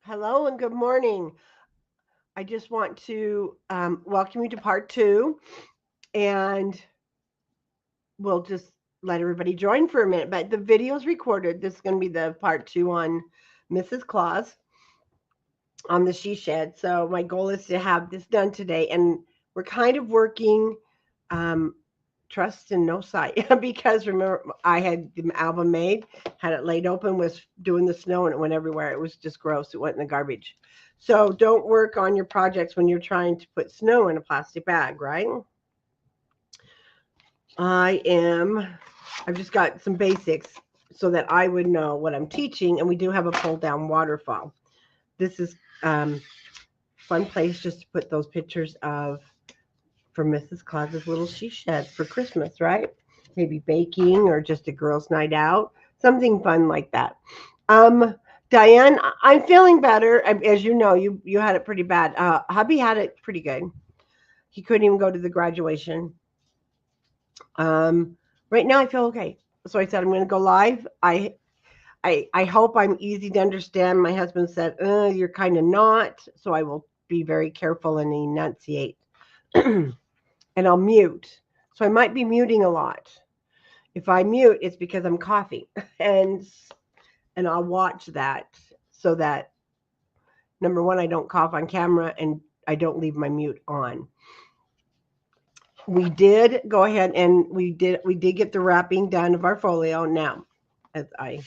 Hello and good morning. I just want to welcome you to part two, and we'll just let everybody join for a minute. But the video is recorded. This is going to be the part two on Mrs. Claus on the she shed. So my goal is to have this done today, and we're kind of working um, trust and no sight because remember I had the album made, had it laid open, was doing the snow, and it went everywhere. It was just gross. It went in the garbage. So don't work on your projects when you're trying to put snow in a plastic bag, right? I am. I've just got some basics so that I would know what I'm teaching, and we do have a pull down waterfall. This is fun place just to put those pictures of for Mrs. Claus's little she shed for Christmas, right? Maybe baking or just a girls' night out, something fun like that. Um, Diane, I'm feeling better. As you know, you had it pretty bad. Hubby had it pretty good. He couldn't even go to the graduation. Um, right now I feel okay. So I said I'm going to go live. I hope I'm easy to understand. My husband said, "You're kind of not," so I will be very careful and enunciate. And I'll mute. So I might be muting a lot. If I mute, it's because I'm coughing, and I'll watch that so that number one, I don't cough on camera, and I don't leave my mute on. We did go ahead and we did get the wrapping done of our folio. Now, as I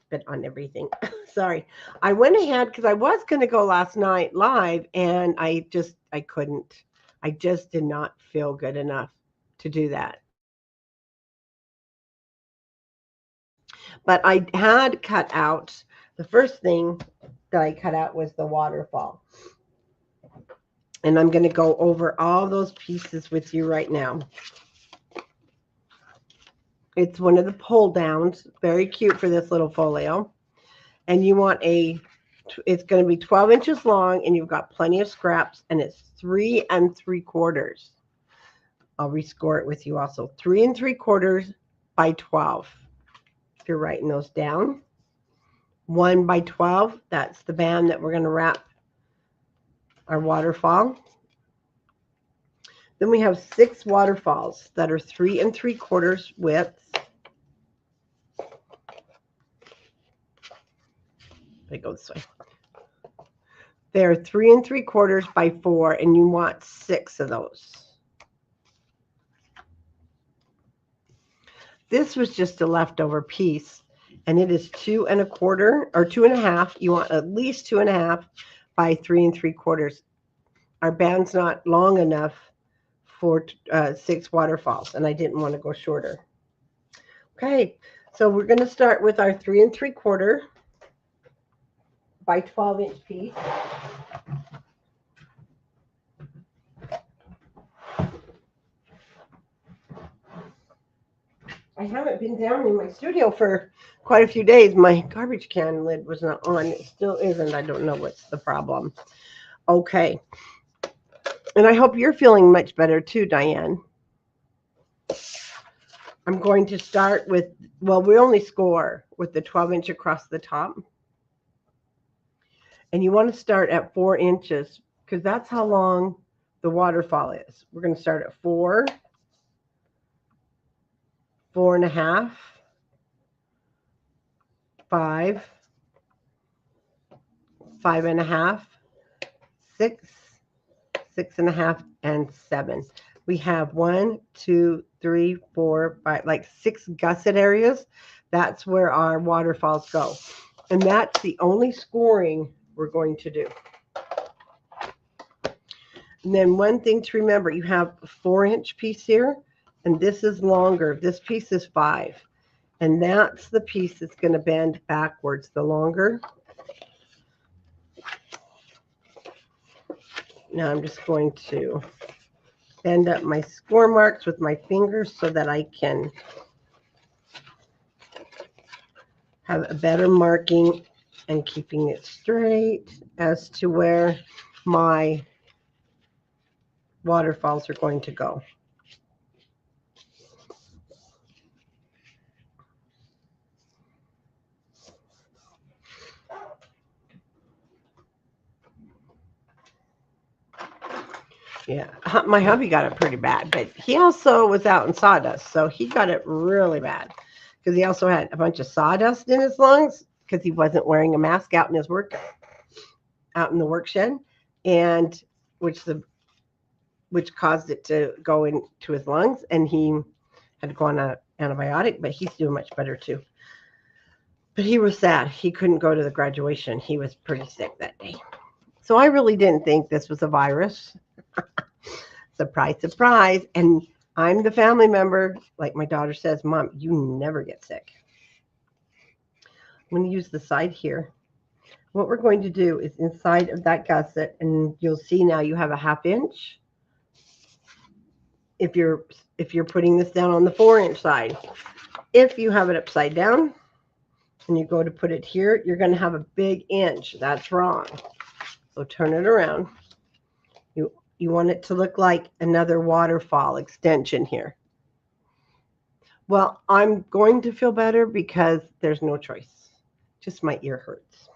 bit on everything, sorry, I went ahead because I was going to go last night live, and I couldn't. I just did not feel good enough to do that. But I had cut out the first thing that I cut out was the waterfall. And I'm going to go over all those pieces with you right now. It's one of the pull downs, very cute for this little folio. And you want it's going to be 12 inches long, and you've got plenty of scraps, and it's 3 3/4. I'll rescore it with you also. 3 3/4 by 12. If you're writing those down. 1 by 12, that's the band that we're going to wrap our waterfall. Then we have 6 waterfalls that are 3 3/4 width. They go this way. They're 3 3/4 by 4, and you want 6 of those. This was just a leftover piece, and it is 2 1/4 or 2 1/2. You want at least 2 1/2 by 3 3/4. Our band's not long enough for 6 waterfalls, and I didn't want to go shorter. Okay, so we're going to start with our 3 3/4 by 12-inch piece. I haven't been down in my studio for quite a few days. My garbage can lid was not on. It still isn't. I don't know what's the problem. Okay. And I hope you're feeling much better too, Diane. I'm going to start with, well, we only score with the 12-inch across the top. And you want to start at 4 inches because that's how long the waterfall is. We're going to start at 4, 4 1/2, 5, 5 1/2, 6, 6 1/2, and 7. We have 1, 2, 3, 4, 5, like 6 gusset areas. That's where our waterfalls go. And that's the only scoring we're going to do. And then one thing to remember, you have a 4-inch piece here, and this is longer. This piece is 5. And that's the piece that's going to bend backwards, the longer. Now I'm just going to bend up my score marks with my fingers so that I can have a better marking and keeping it straight as to where my waterfalls are going to go. Yeah, my hubby got it pretty bad, but he also was out in sawdust, so he got it really bad because he also had a bunch of sawdust in his lungs because he wasn't wearing a mask out in his work, out in the work shed, and which caused it to go into his lungs, and he had to go on an antibiotic, but he's doing much better too. But he was sad. He couldn't go to the graduation. He was pretty sick that day. So I really didn't think this was a virus. Surprise, surprise. And I'm the family member. Like my daughter says, Mom, you never get sick. I'm going to use the side here. What we're going to do is inside of that gusset, and you'll see now you have a 1/2 inch. If you're putting this down on the 4-inch side. If you have it upside down and you go to put it here, you're going to have a big inch. That's wrong. So turn it around. You want it to look like another waterfall extension here. Well, I'm going to feel better because there's no choice. Just my ear hurts.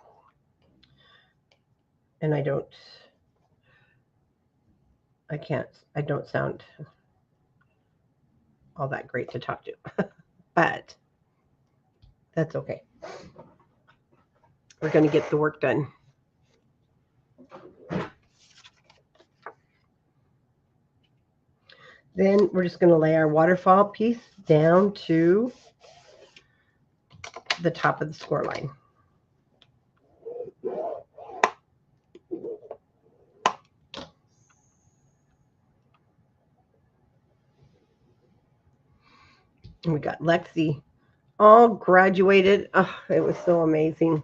And I don't sound all that great to talk to. But that's okay. We're going to get the work done. Then we're just going to lay our waterfall piece down to the top of the score line. And we got Lexi all graduated. Oh, it was so amazing.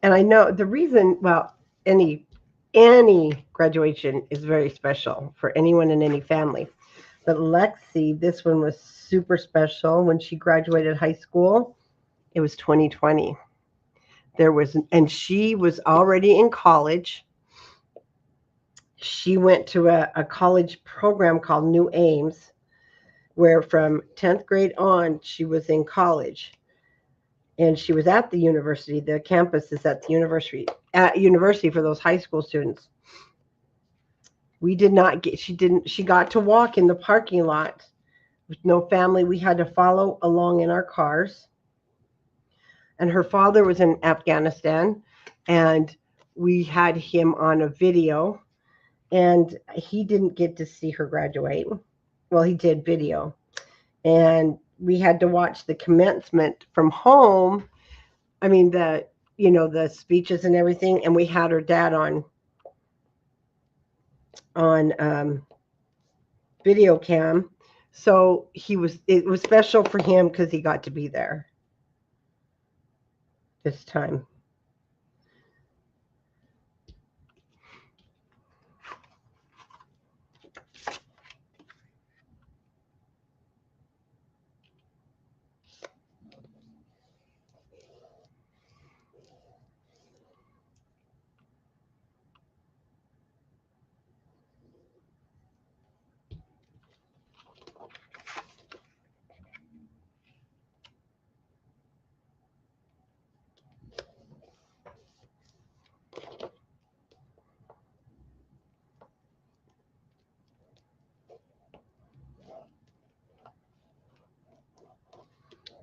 And I know the reason, well, any graduation is very special for anyone in any family. But Lexi, this one was super special. When she graduated high school, it was 2020. And she was already in college. She went to a college program called New Ames, where from 10th grade on, she was in college. And she was at the university. The campus is at the university for those high school students. She got to walk in the parking lot with no family. We had to follow along in our cars. And her father was in Afghanistan, and we had him on a video, and he didn't get to see her graduate. Well, he did video. And we had to watch the commencement from home. I mean, the speeches and everything, and we had her dad on video cam. So it was special for him because he got to be there this time.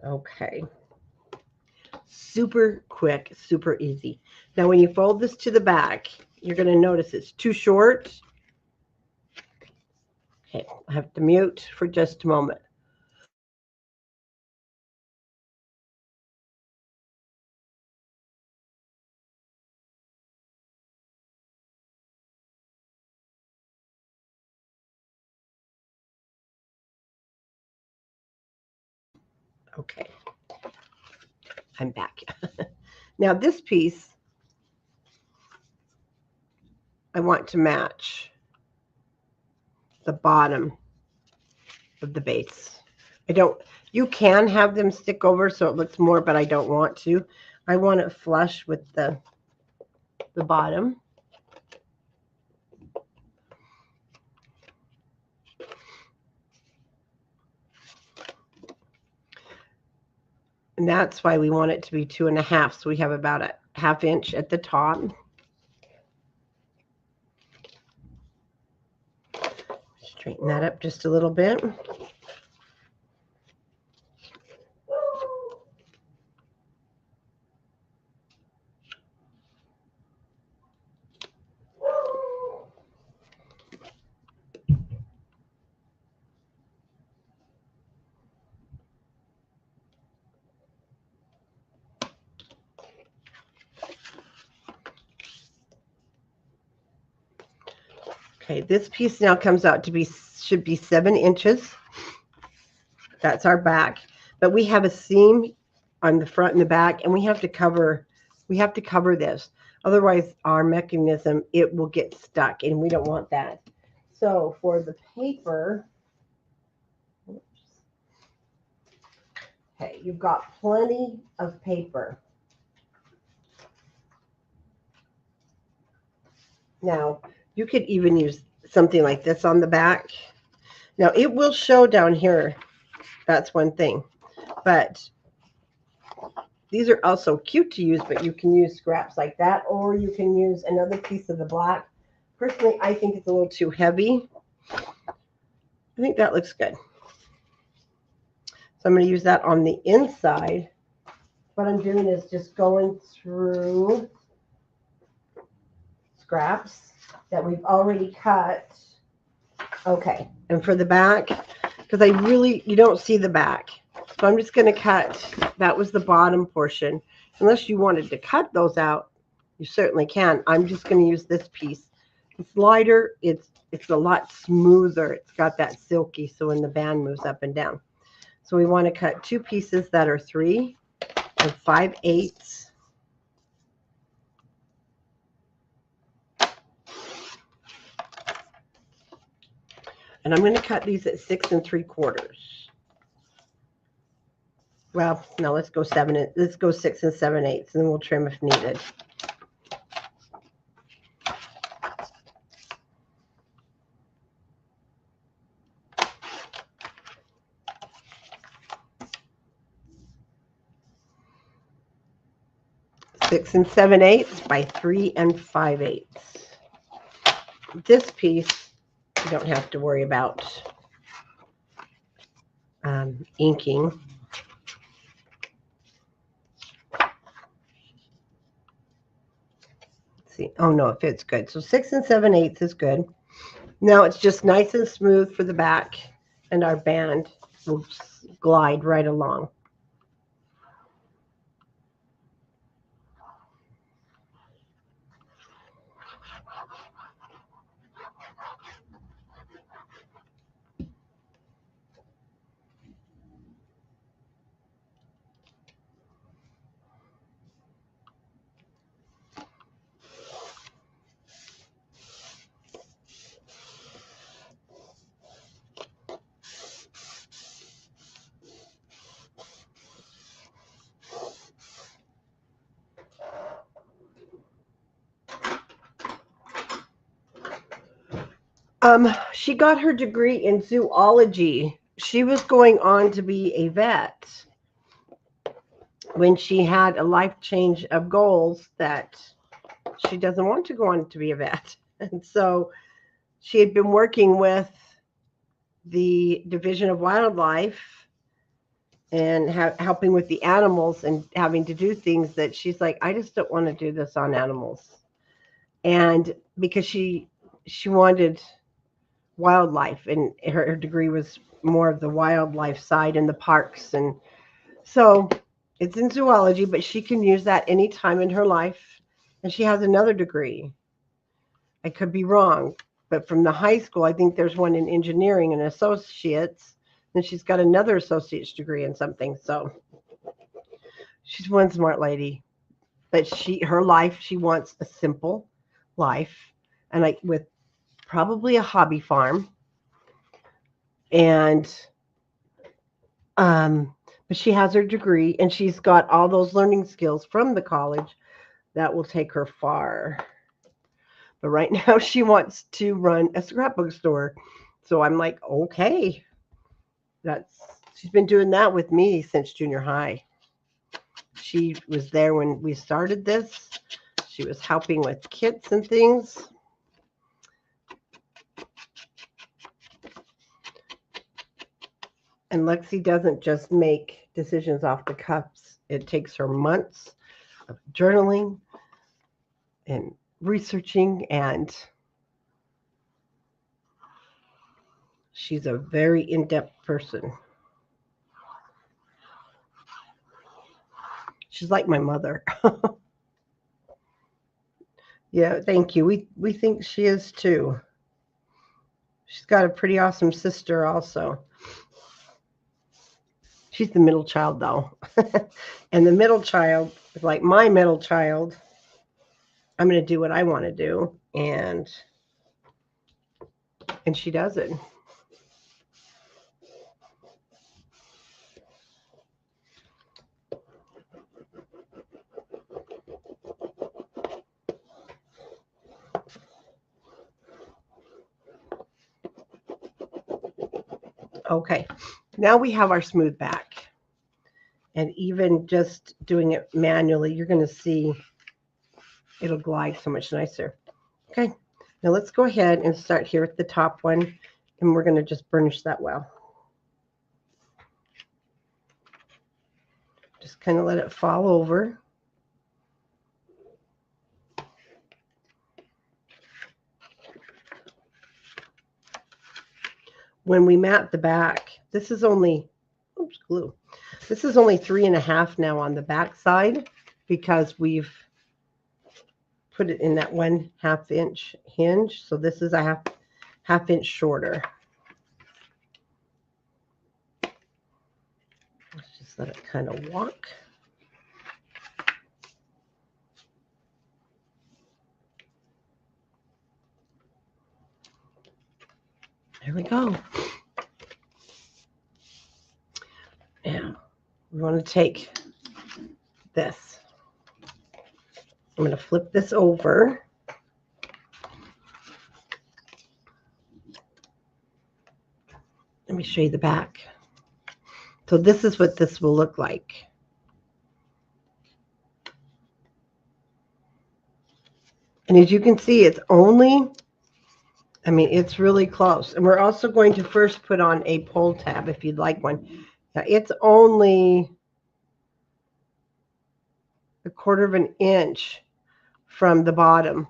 Okay. Super quick, super easy. Now, when you fold this to the back, you're going to notice it's too short. Okay, I have to mute for just a moment. Okay, I'm back. Now, this piece, I want to match the bottom of the base. You can have them stick over so it looks more, but I don't want to. I want it flush with the bottom. And that's why we want it to be 2.5. So we have about a 1/2 inch at the top. Straighten that up just a little bit. Okay, this piece now comes out to be, should be 7 inches. That's our back. But we have a seam on the front and the back, and we have to cover this. Otherwise, our mechanism, it will get stuck, and we don't want that. So for the paper, okay, you've got plenty of paper. Now, you could even use something like this on the back. Now, it will show down here. That's one thing. But these are also cute to use, but you can use scraps like that, or you can use another piece of the black. Personally, I think it's a little too heavy. I think that looks good. So I'm going to use that on the inside. What I'm doing is just going through scraps that we've already cut. Okay, and for the back, because you don't see the back. So I'm just going to cut, that was the bottom portion. Unless you wanted to cut those out, you certainly can. I'm just going to use this piece. It's lighter, it's a lot smoother. It's got that silky, so when the band moves up and down. So we want to cut 2 pieces that are 3 5/8. And I'm going to cut these at 6 3/4. Well, no, let's go 7. Let's go 6 7/8, and then we'll trim if needed. Six 7/8 by 3 5/8. This piece, you don't have to worry about inking. Let's see. Oh no, it fits good. So 6 7/8 is good. Now it's just nice and smooth for the back, and our band will glide right along. She got her degree in zoology. She was going on to be a vet when she had a life change of goals that she doesn't want to go on to be a vet. And so she had been working with the Division of Wildlife and helping with the animals and having to do things that she's like, I just don't want to do this on animals. And because she wanted wildlife, and her degree was more of the wildlife side in the parks. And so it's in zoology, but she can use that any time in her life. And she has another degree. I could be wrong, but from the high school, I think there's one in engineering and associates, and she's got another associate's degree in something. So she's one smart lady, but her life, she wants a simple life, and like with probably a hobby farm, and But she has her degree and she's got all those learning skills from the college that will take her far. But right now she wants to run a scrapbook store. So I'm like, okay. That's she's been doing that with me since junior high. She was there when we started this. She was helping with kits and things. And Lexi doesn't just make decisions off the cuffs. It takes her months of journaling and researching, and she's a very in-depth person. She's like my mother. Yeah, thank you. We think she is too. She's got a pretty awesome sister also. She's the middle child though. And the middle child is like my middle child. I'm going to do what I want to do, and she does it. Okay, now we have our smooth back. And even just doing it manually, you're going to see it'll glide so much nicer. Okay, now let's go ahead and start here at the top one, and we're going to just burnish that well. Just kind of let it fall over. When we mat the back, this is only, oops, glue. This is only 3.5 now on the back side because we've put it in that 1/2 inch hinge. So this is a half inch shorter. Let's just let it kind of walk. There we go. Now we want to take this. I'm going to flip this over. Let me show you the back. So this is what this will look like. And as you can see, it's only, I mean, it's really close. And we're also going to first put on a pull tab if you'd like one. Now, it's only 1/4 inch from the bottom.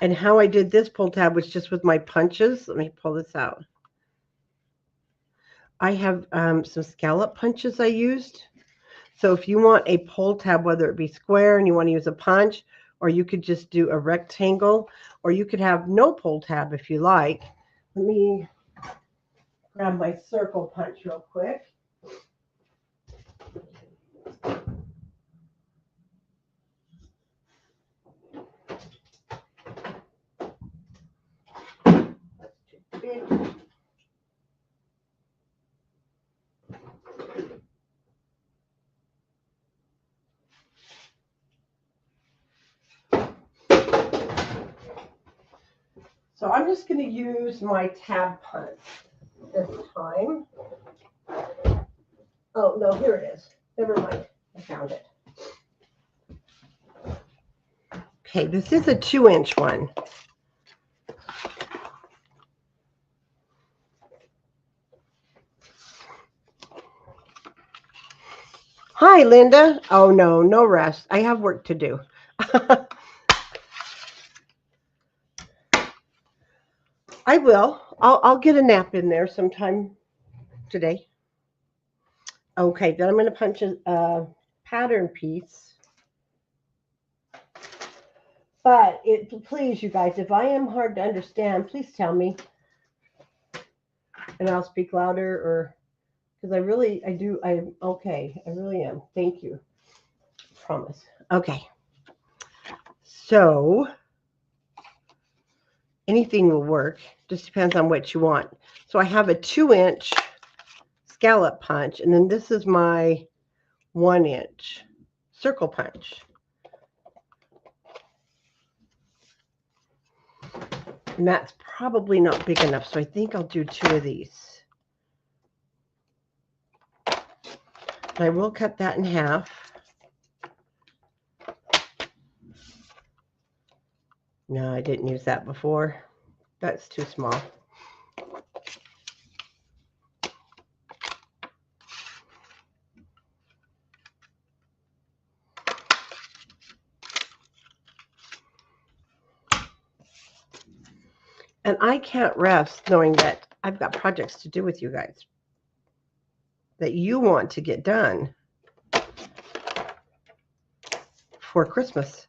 And how I did this pull tab was just with my punches. Let me pull this out. I have some scallop punches I used. So if you want a pull tab, whether it be square and you want to use a punch, or you could just do a rectangle, or you could have no pull tab if you like. Let me grab my circle punch real quick. That's too big. So I'm just going to use my tab punch this time. Oh, no, here it is. Never mind. I found it. Okay, this is a 2-inch one. Hi, Linda. Oh, no, no rest. I have work to do. I will. I'll get a nap in there sometime today. Okay, then I'm going to punch a pattern piece. But please, you guys, if I am hard to understand, please tell me. And I'll speak louder, or because I really am. Thank you. Promise. Okay. So anything will work. Just depends on what you want. So I have a 2-inch scallop punch, and then this is my 1-inch circle punch. And that's probably not big enough, so I think I'll do 2 of these. And I will cut that in half. No, I didn't use that before. That's too small. And I can't rest knowing that I've got projects to do with you guys that you want to get done for Christmas.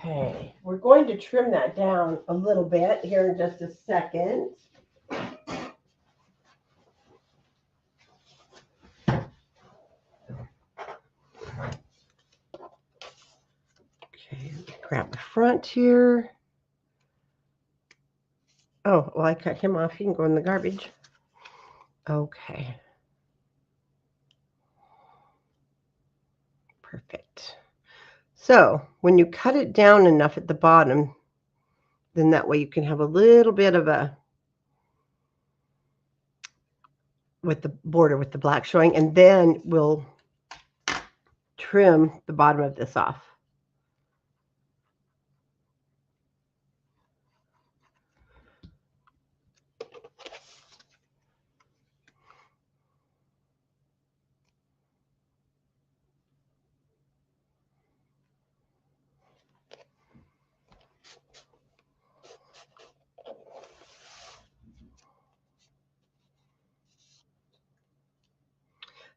Okay, we're going to trim that down a little bit here in just a second. Okay, grab the front here. Oh, well, I cut him off. He can go in the garbage. Okay. Perfect. So when you cut it down enough at the bottom, then that way you can have a little bit of a, with the border with the black showing, and then we'll trim the bottom of this off.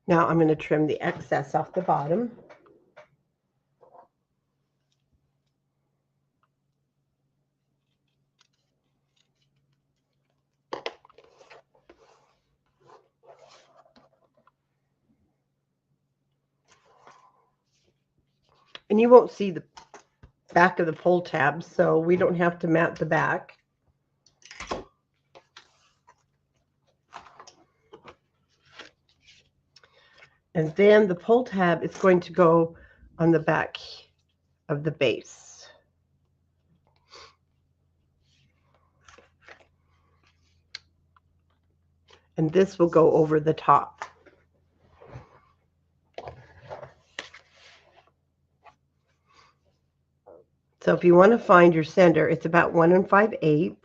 Now I'm going to trim the excess off the bottom. And you won't see the back of the pull tab, so we don't have to mat the back. And then the pull tab is going to go on the back of the base. And this will go over the top. So if you want to find your center, it's about 1 5/8.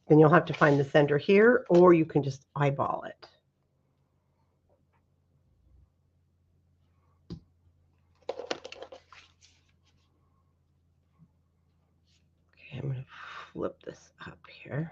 Then you'll have to find the center here, or you can just eyeball it. Okay, I'm going to flip this up here.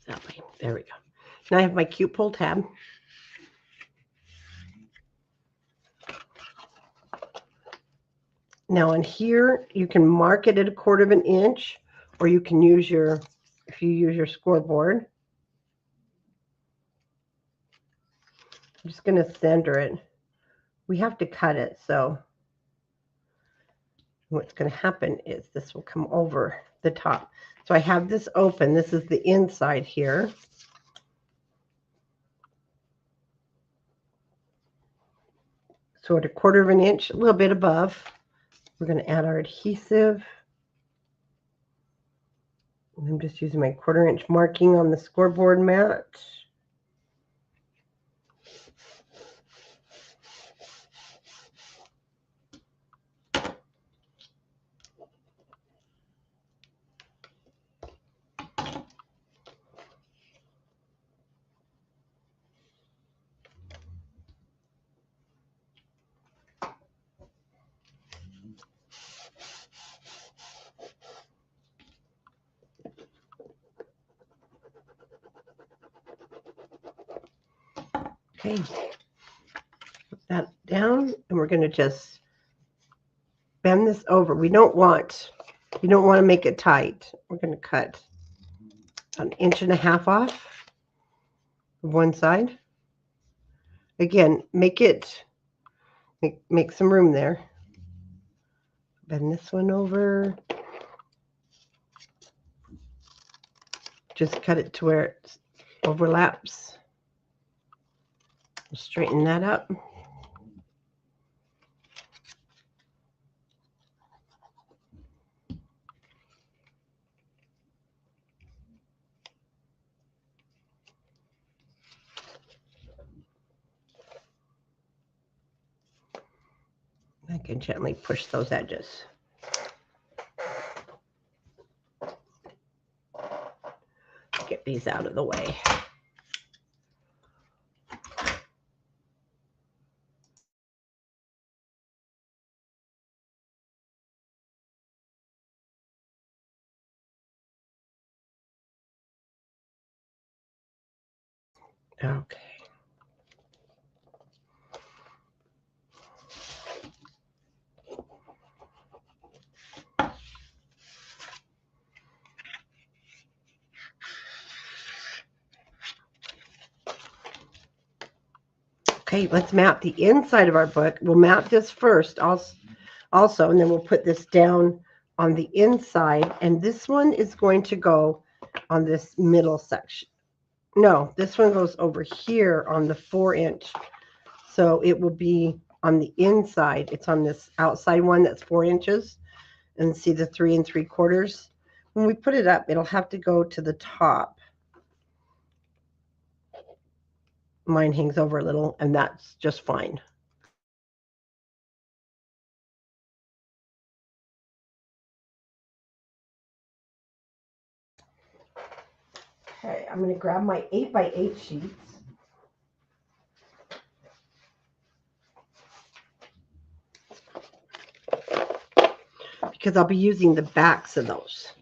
That way. There we go. Now I have my cute pull tab. Now in here, you can mark it at 1/4 inch, or you can use your, if you use your scoreboard. I'm just going to center it. We have to cut it, so what's going to happen is this will come over the top. So I have this open. This is the inside here. So at 1/4 inch, a little bit above, we're going to add our adhesive. And I'm just using my 1/4 inch marking on the scoreboard mat. Okay, put that down, and we're going to just bend this over. You don't want to make it tight. We're going to cut 1.5 inches off one side. Again, make some room there. Bend this one over. Just cut it to where it overlaps. Straighten that up. I can gently push those edges. Get these out of the way. Okay. Okay, let's map the inside of our book. We'll map this first also, and then we'll put this down on the inside. And this one is going to go on this middle section. No, this one goes over here on the 4-inch. So it will be on the inside. It's on this outside one that's 4 inches. And see the 3 3/4. When we put it up, it'll have to go to the top. Mine hangs over a little, and that's just fine. Okay, I'm going to grab my 8x8 sheets. Because I'll be using the backs of those.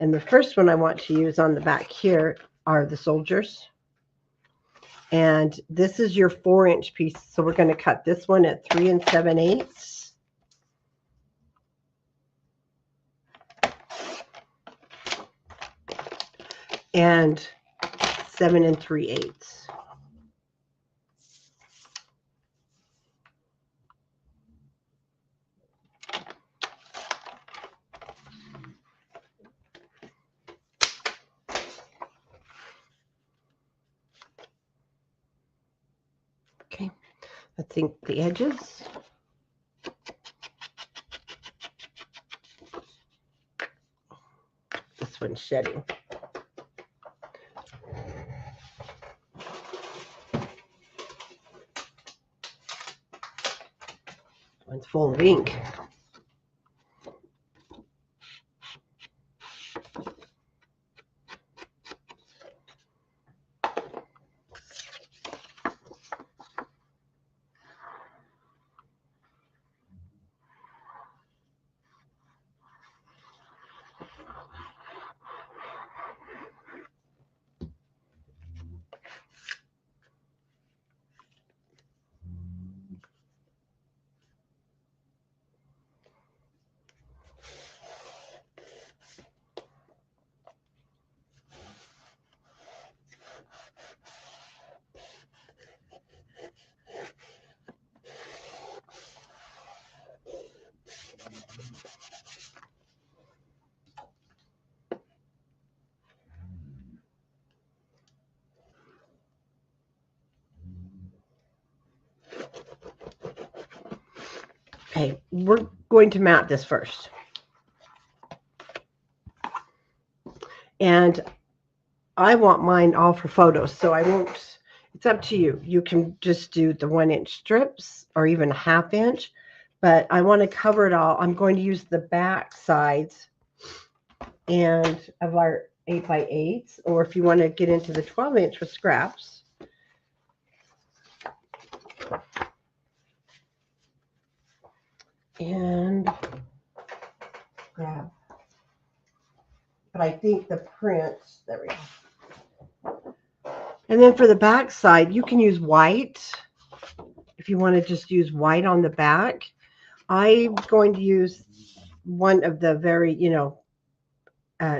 And the first one I want to use on the back here are the soldiers. And this is your 4-inch piece. So we're going to cut this one at 3 7/8. And 7 3/8. Okay, I think the edges. This one's shedding. One's full of ink. Okay, we're going to map this first. And I want mine all for photos, so I won't, it's up to you. You can just do the 1-inch strips or even 1/2 inch, but I want to cover it all. I'm going to use the back sides and of our 8x8s, or if you want to get into the 12-inch with scraps. And grab. But I think the print, there we go. And then for the back side, you can use white if you want to just use white on the back. I'm going to use one of the very,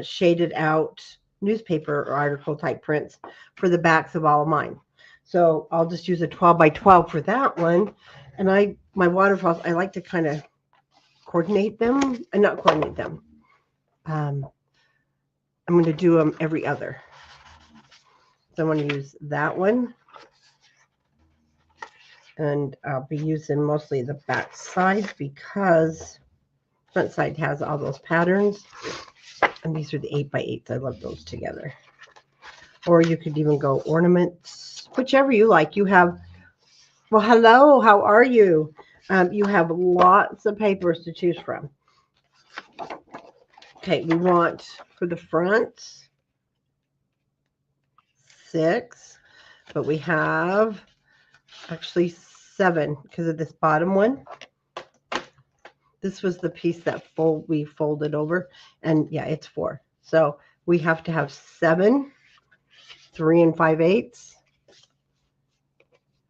shaded out newspaper or article type prints for the backs of all of mine. So I'll just use a 12 by 12 for that one. And my waterfalls, I like to kind of coordinate them and not coordinate them. I'm going to do them every other. So I'm going to use that one. And I'll be using mostly the back side because front side has all those patterns. And these are the 8 by 8s. I love those together. Or you could even go ornaments, whichever you like. You have, well, hello, how are you? You have lots of papers to choose from. Okay, we want for the front 6, but we have actually 7 because of this bottom one. This was the piece that we folded over, and yeah, it's 4. So we have to have 7 3 5/8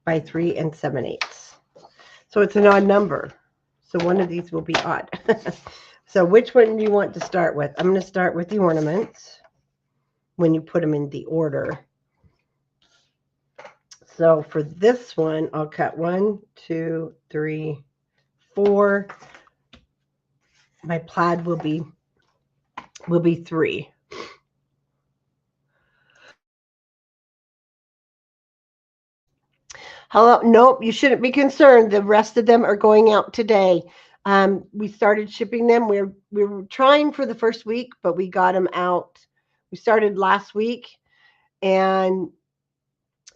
by 3 7/8. So it's an odd number. So one of these will be odd. So which one do you want to start with? I'm going to start with the ornaments when you put them in the order. So for this one, I'll cut 1, 2, 3, 4. My plaid will be 3. Hello, nope, you shouldn't be concerned. The rest of them are going out today. We started shipping them. We were trying for the first week, but we got them out. We started last week, and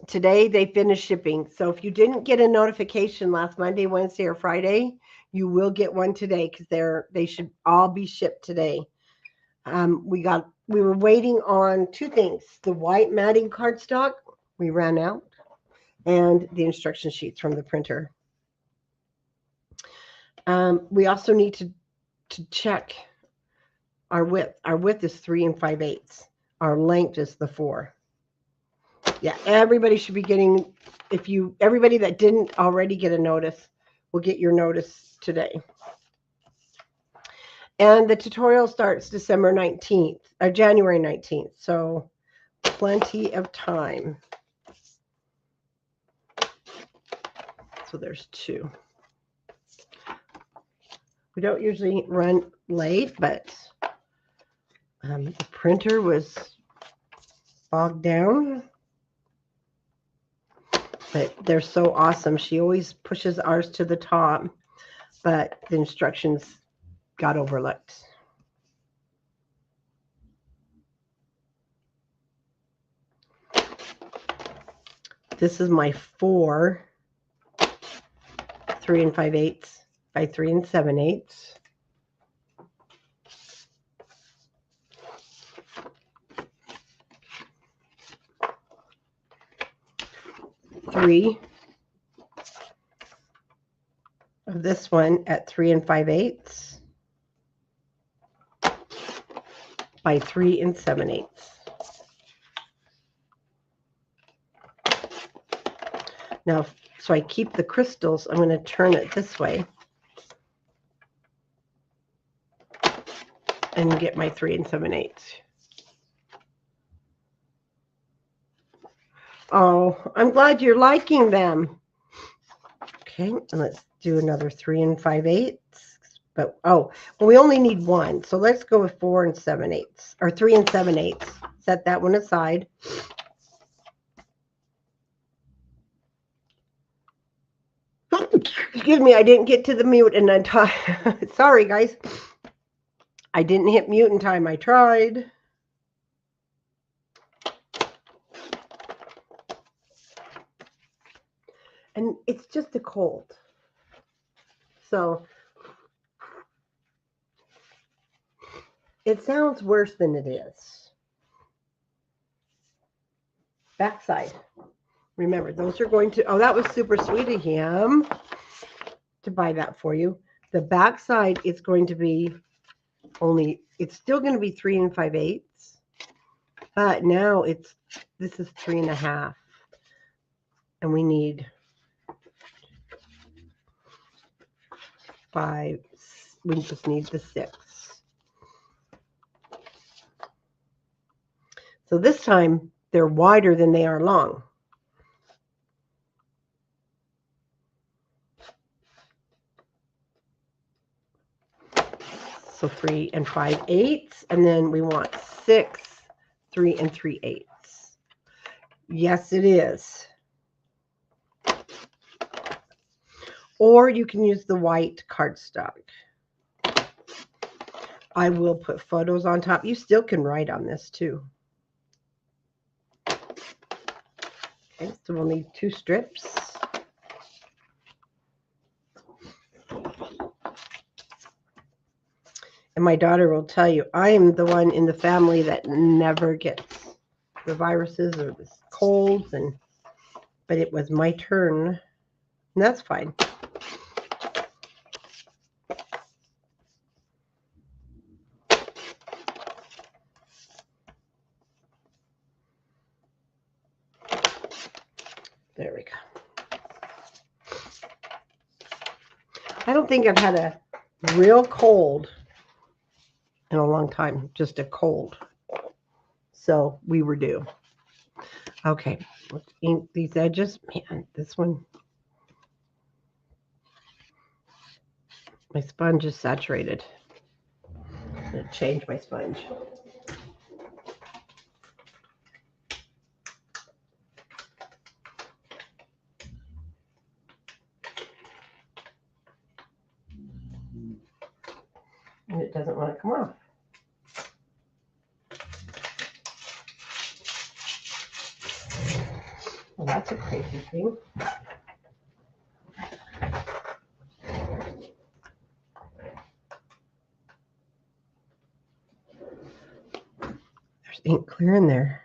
today they finished shipping. So if you didn't get a notification last Monday, Wednesday, or Friday, you will get one today because they should all be shipped today. We were waiting on 2 things: the white matting cardstock, we ran out, and the instruction sheets from the printer. We also need to check our width. Our width is 3 5/8. Our length is the 4. Yeah, everybody should be getting, everybody that didn't already get a notice will get your notice today. And the tutorial starts December 19th, or January 19th. So plenty of time. So there's 2. We don't usually run late, but the printer was bogged down. But they're so awesome. She always pushes ours to the top, but the instructions got overlooked. This is my 4 3 5/8 by 3 7/8. Three of this one at 3 5/8 by 3 7/8. Now, so I keep the crystals, I'm going to turn it this way and get my 3 7/8. Oh, I'm glad you're liking them. Okay, and let's do another 3 5/8. But well, we only need 1, so let's go with 4 7/8 or 3 7/8. Set that one aside. Excuse me, I didn't get to the mute in time. Sorry, guys. I didn't hit mute in time. I tried. And it's just a cold. So it sounds worse than it is. Backside. Remember, those are going to, oh, that was super sweet of him to buy that for you. The backside is going to be it's still going to be 3 5/8 But now this is 3.5. And we need 5. We just need the 6. So this time they're wider than they are long. So 3 and 5/8, and then we want 6, 3 and 3/8. Yes, it is. Or you can use the white cardstock. I will put photos on top. You still can write on this too. Okay, so we'll need 2 strips. And my daughter will tell you, I am the one in the family that never gets the viruses or the colds, but it was my turn, and that's fine. There we go. I don't think I've had a real cold in a long time, just a cold. So we were due. Okay, let's ink these edges. Man, this one, my sponge is saturated. I'm going to change my sponge. And it doesn't want to come off. Well, that's a crazy thing. There's ink clear in there.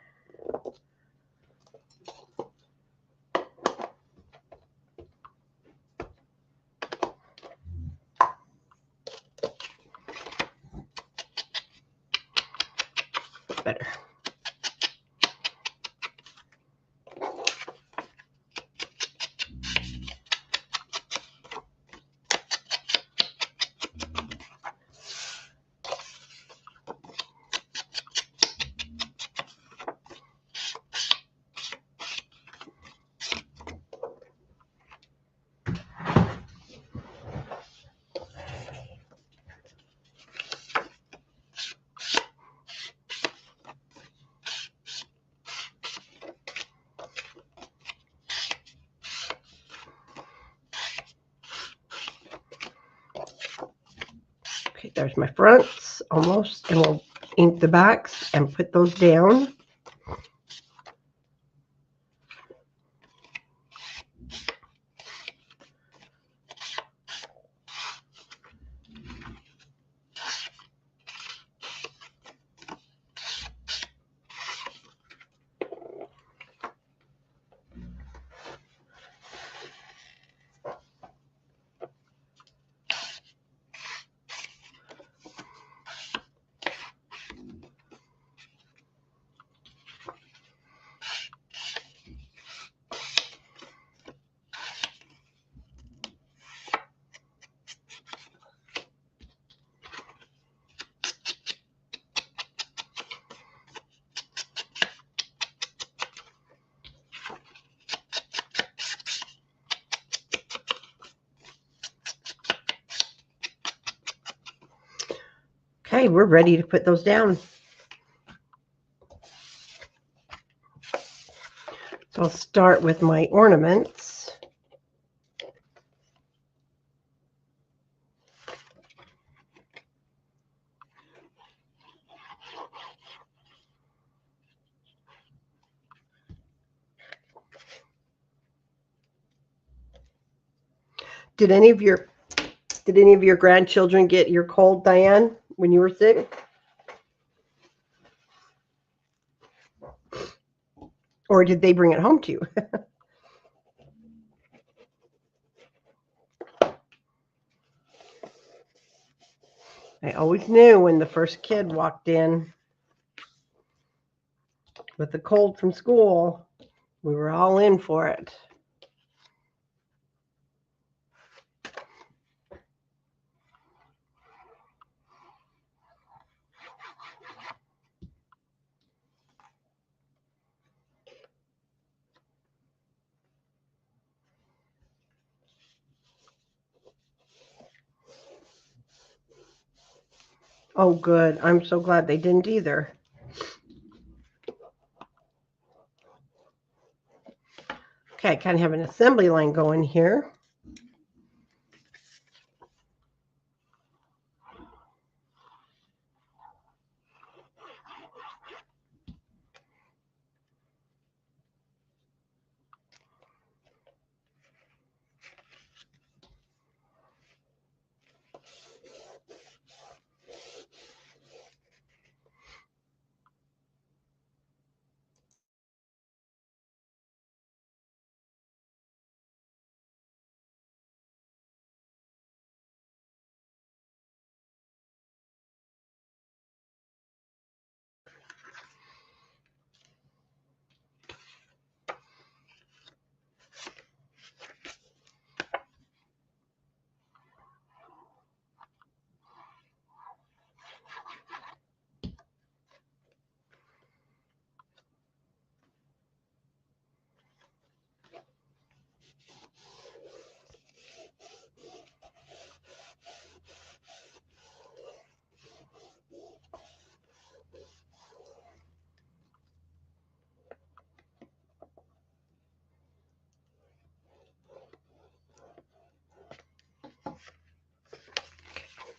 Better. Okay, there's my fronts almost, and we'll ink the backs and put those down. Okay, we're ready to put those down. So I'll start with my ornaments. Did any of your grandchildren get your cold, Diane, when you were sick? Or did they bring it home to you? I always knew when the first kid walked in, With the cold from school, we were all in for it. Oh, good. I'm so glad they didn't either. Okay, I kind of have an assembly line going here.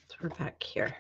So we're back here.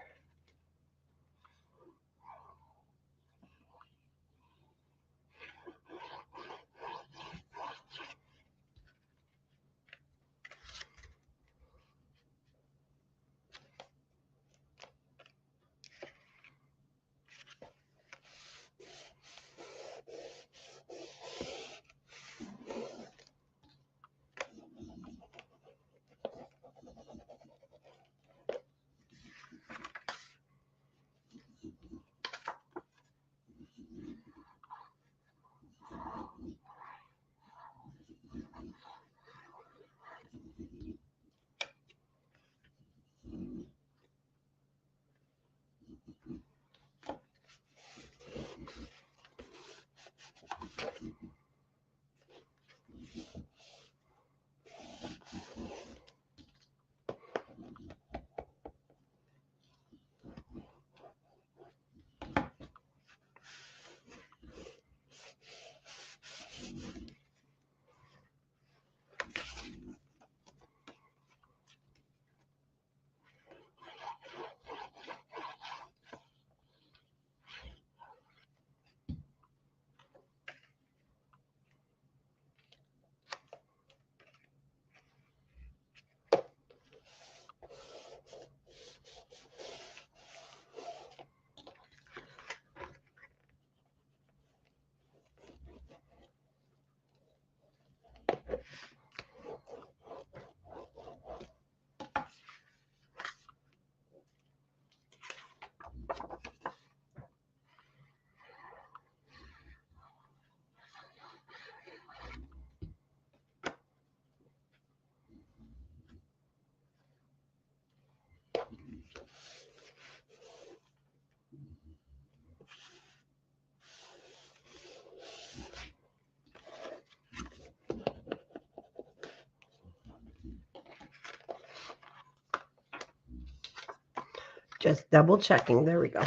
Just double checking. There we go.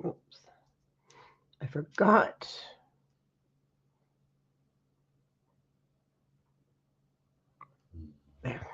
Oops. I forgot. There.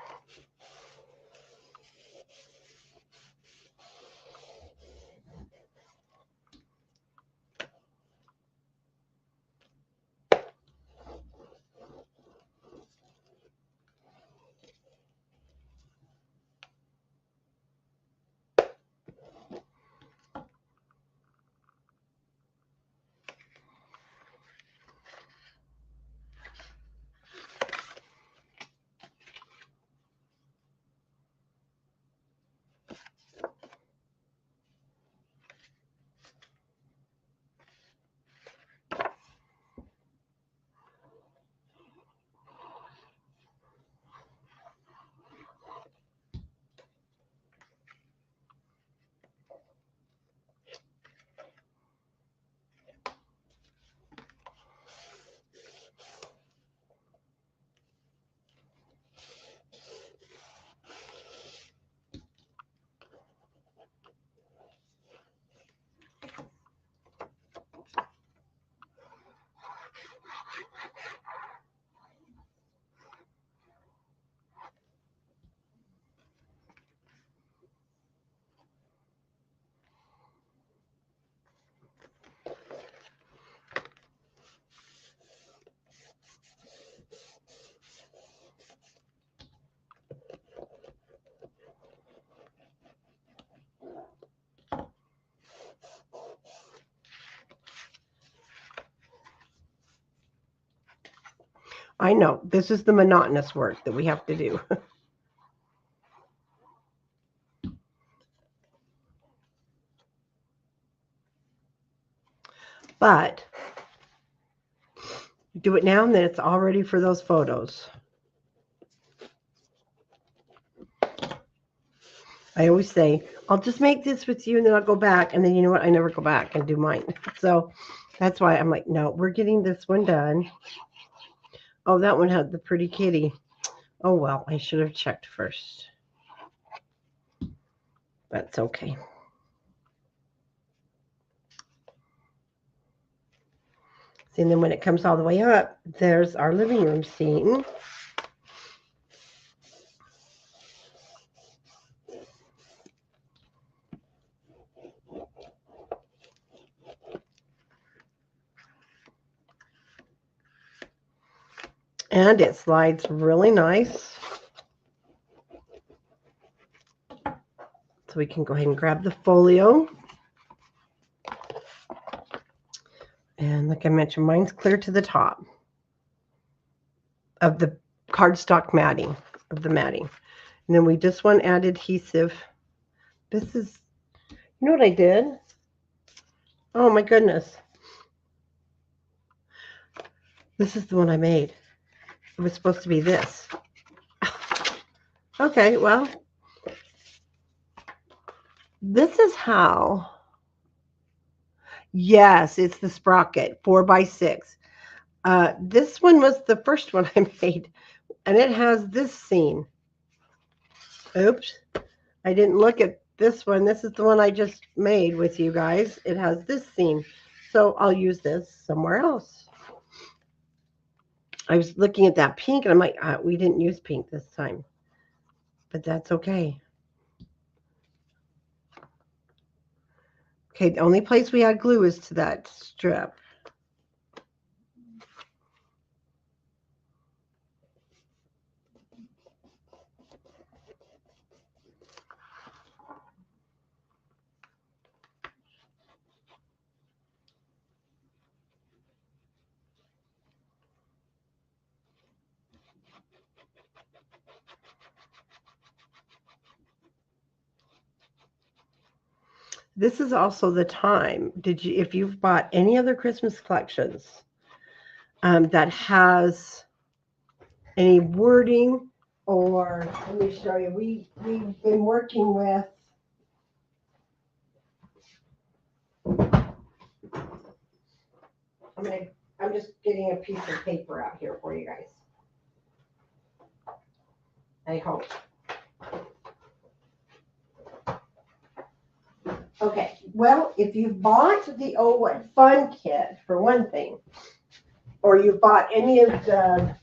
I know this is the monotonous work that we have to do. But do it now and then it's all ready for those photos. I always say, I'll just make this with you and then I'll go back. And then you know what? I never go back and do mine. So that's why I'm like, no, we're getting this one done. Oh, that one had the pretty kitty. Oh, well, I should have checked first. That's okay. See, and then when it comes all the way up, there's our living room scene. And it slides really nice. So we can go ahead and grab the folio. And like I mentioned, mine's clear to the top of the cardstock matting, And then we just want to add adhesive. This is, you know what I did? Oh my goodness. This is the one I made. It was supposed to be this. Okay, well, this is how. Yes, it's the sprocket, 4x6. This one was the first one I made, and it has this scene. Oops, I didn't look at this one. This is the one I just made with you guys. It has this scene, so I'll use this somewhere else. I was looking at that pink, and I'm like, we didn't use pink this time, but that's okay. Okay, the only place we add glue is to that strip. This is also the time. If you've bought any other Christmas collections that has any wording, or let me show you. We've been working with. I'm just getting a piece of paper out here for you guys. I hope. Okay, well, if you've bought the Oh What Fun kit, for one thing, or you've bought any of the,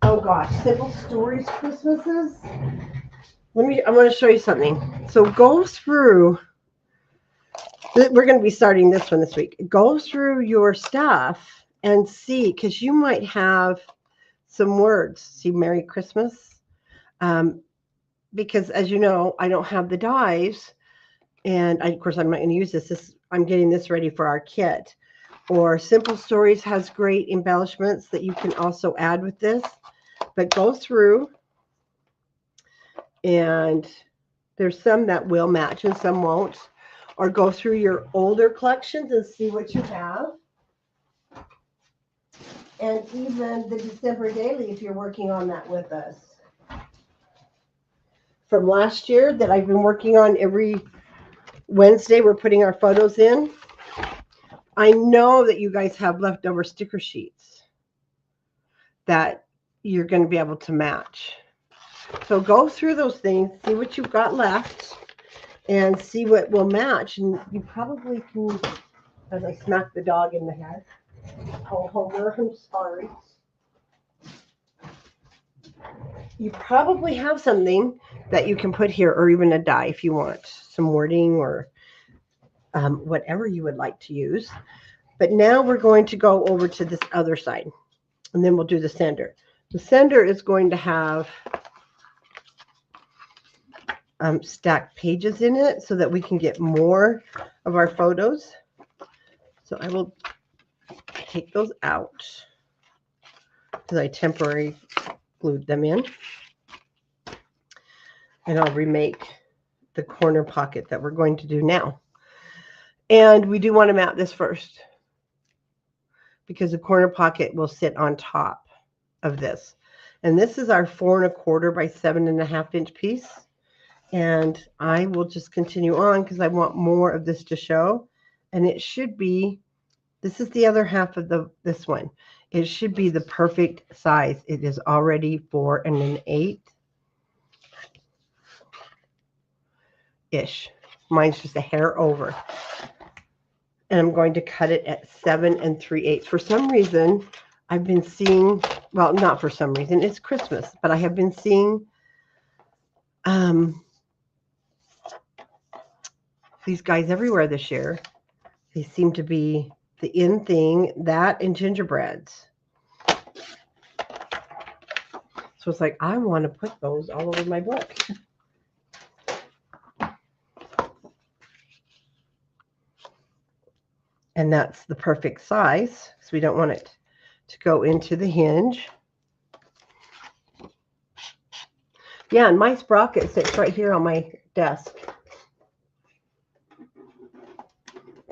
oh gosh, Simple Stories Christmases, I'm going to show you something. So go through, we're going to be starting this one this week. Go through your stuff and see, because you might have some words. See, Merry Christmas. Because as you know, I don't have the dies. And of course, I'm not going to use this. I'm getting this ready for our kit. Or Simple Stories has great embellishments that you can also add with this. But go through, and there's some that will match and some won't. Or go through your older collections and see what you have. And even the December Daily, if you're working on that with us. From last year that I've been working on every Wednesday, we're putting our photos in. I know that you guys have leftover sticker sheets that you're going to be able to match. So go through those things, see what you've got left, and see what will match. And you probably can, as I smack the dog in the head. Oh, Homer, I'm sorry. You probably have something that you can put here, or even a die if you want some wording or whatever you would like to use. But now we're going to go over to this other side, and then we'll do the sender. The sender is going to have stacked pages in it so that we can get more of our photos. So I will take those out. because I temporarily glued them in. And I'll remake the corner pocket that we're going to do now. And we do want to mount this first because the corner pocket will sit on top of this. And this is our 4 1/4 by 7.5 inch piece. And I will just continue on because I want more of this to show. And it should be, this is the other half of this one. It should be the perfect size. It is already 4 1/8 ish. Mine's just a hair over. And I'm going to cut it at 7 3/8. For some reason, I've been seeing, well, not for some reason, it's Christmas, but I have been seeing these guys everywhere this year. They seem to be the in thing, that and gingerbreads. So it's like, I want to put those all over my book. And that's the perfect size, because we don't want it to go into the hinge. Yeah, and my sprocket sits right here on my desk,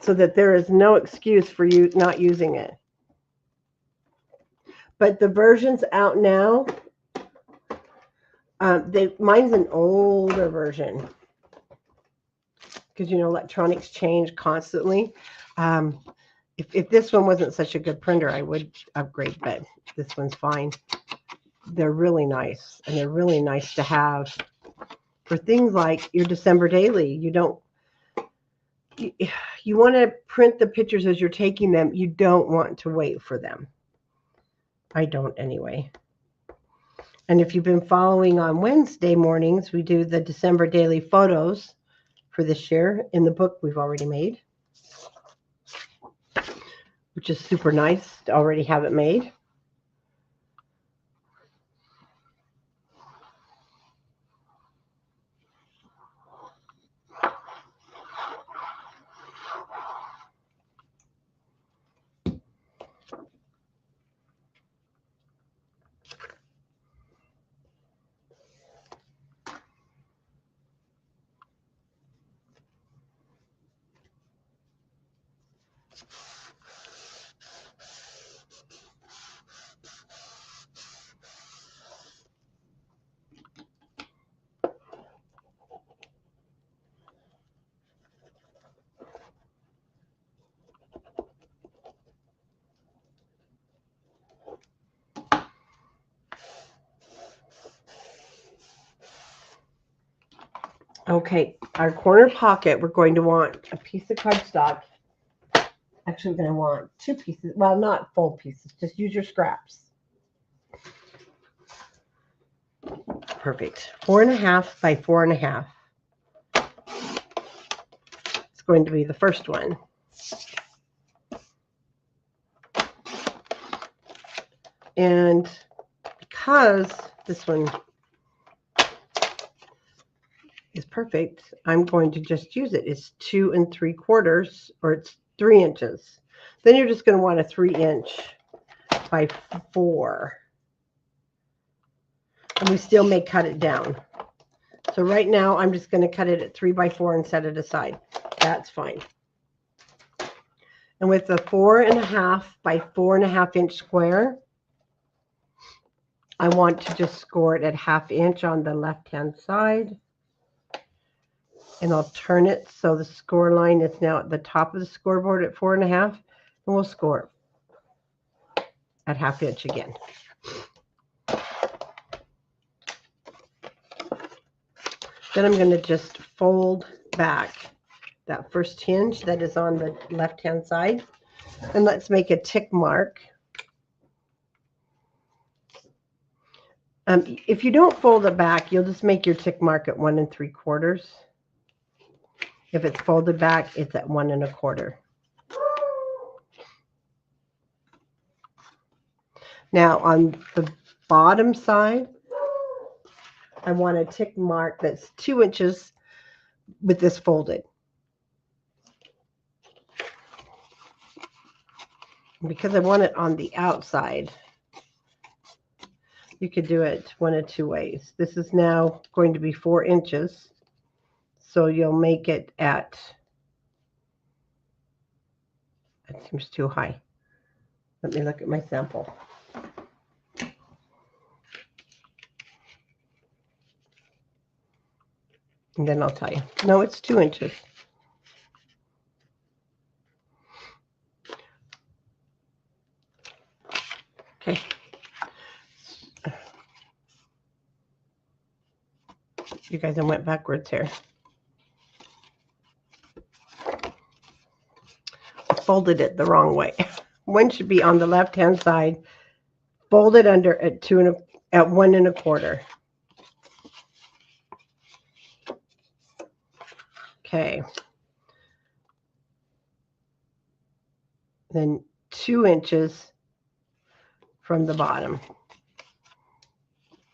so that there is no excuse for you not using it. But the versions out now, mine's an older version, because you know electronics change constantly. If this one wasn't such a good printer, I would upgrade, but this one's fine. They're really nice, and they're really nice to have for things like your December daily. You want to print the pictures as you're taking them. You don't want to wait for them. I don't anyway. And if you've been following on Wednesday mornings, we do the December daily photos for this year in the book we've already made, which is super nice to already have it made. Okay, our corner pocket, we're going to want a piece of cardstock. Actually, we're going to want 2 pieces. Well, not full pieces. Just use your scraps. Perfect. 4 1/2 by 4 1/2. It's going to be the first one. And because this one is perfect, I'm going to just use it. It's 2 3/4, or it's 3 inches. Then you're just going to want a 3 inch by 4. And we still may cut it down. So right now I'm just going to cut it at 3 by 4 and set it aside. That's fine. And with the 4 1/2 by 4 1/2 inch square, I want to just score it at 1/2 inch on the left hand side. And I'll turn it so the score line is now at the top of the scoreboard at 4 1/2, and we'll score at 1/2 inch again. Then I'm going to just fold back that first hinge that is on the left hand side, and let's make a tick mark. If you don't fold it back, you'll just make your tick mark at 1 3/4. If it's folded back, it's at 1 1/4. Now on the bottom side, I want a tick mark that's 2 inches with this folded. Because I want it on the outside, You could do it one of two ways. This is now going to be 4 inches. So you'll make it at, that seems too high. Let me look at my sample. And then I'll tell you. No, it's 2 inches. Okay. You guys, I went backwards here. I folded it the wrong way. One should be on the left-hand side, folded under at 1 1/4. Okay. Then 2 inches from the bottom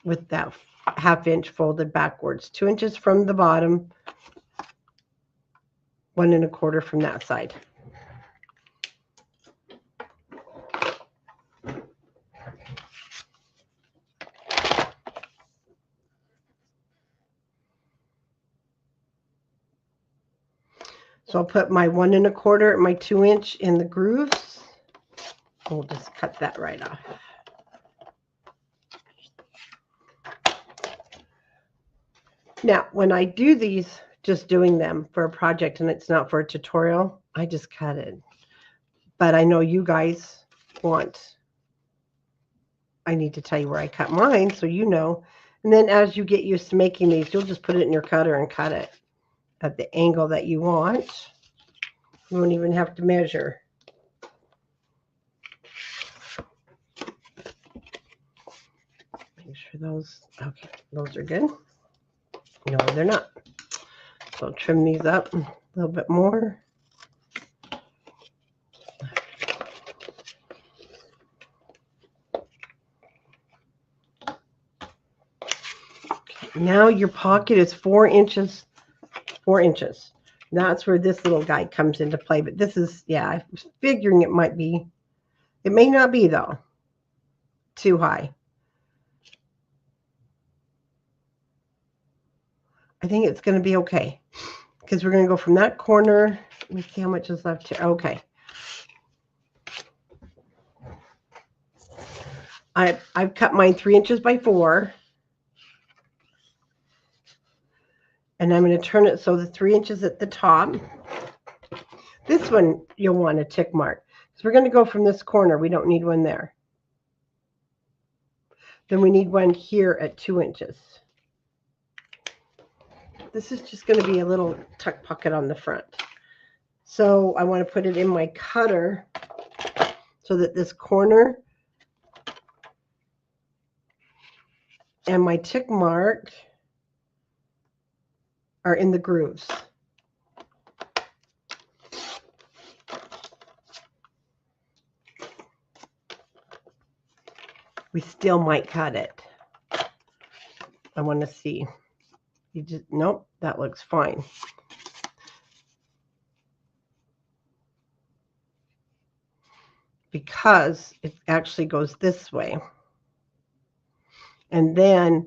with that 1/2 inch folded backwards. 2 inches from the bottom, 1 1/4 from that side. So I'll put my 1 1/4 and my 2 inch in the grooves. We'll just cut that right off. Now, when I do these, just doing them for a project and it's not for a tutorial, I just cut it. But I know you guys want, I need to tell you where I cut mine so you know. And then as you get used to making these, you'll just put it in your cutter and cut it at the angle that you want. You won't even have to measure. Make sure those, okay, those are good. No, they're not. So I'll trim these up a little bit more. Okay, now your pocket is 4 inches. 4 inches. That's where this little guy comes into play. But this is, yeah, I was figuring it might be. It may not be, though, too high. I think it's going to be okay. Because we're going to go from that corner. Let me see how much is left here. Okay. I've cut mine 3 inches by 4. And I'm going to turn it so the 3 inches at the top. This one you'll want a tick mark. So we're going to go from this corner. We don't need one there. Then we need one here at 2 inches. This is just going to be a little tuck pocket on the front. So I want to put it in my cutter so that this corner and my tick mark are in the grooves. We still might cut it. I want to see. You just, nope, that looks fine. Because it actually goes this way. And then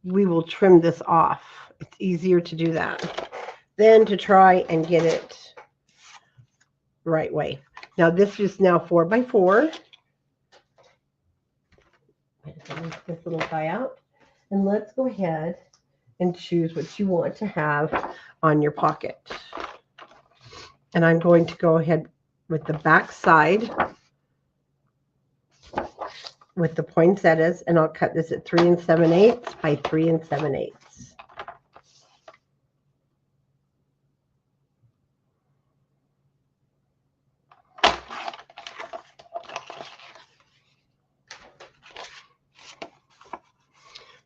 we will trim this off. It's easier to do that than to try and get it the right way. Now this is now 4 by 4. Take this little guy out. And let's go ahead and choose what you want to have on your pocket. And I'm going to go ahead with the back side with the poinsettias, and I'll cut this at 3 7/8 by 3 7/8.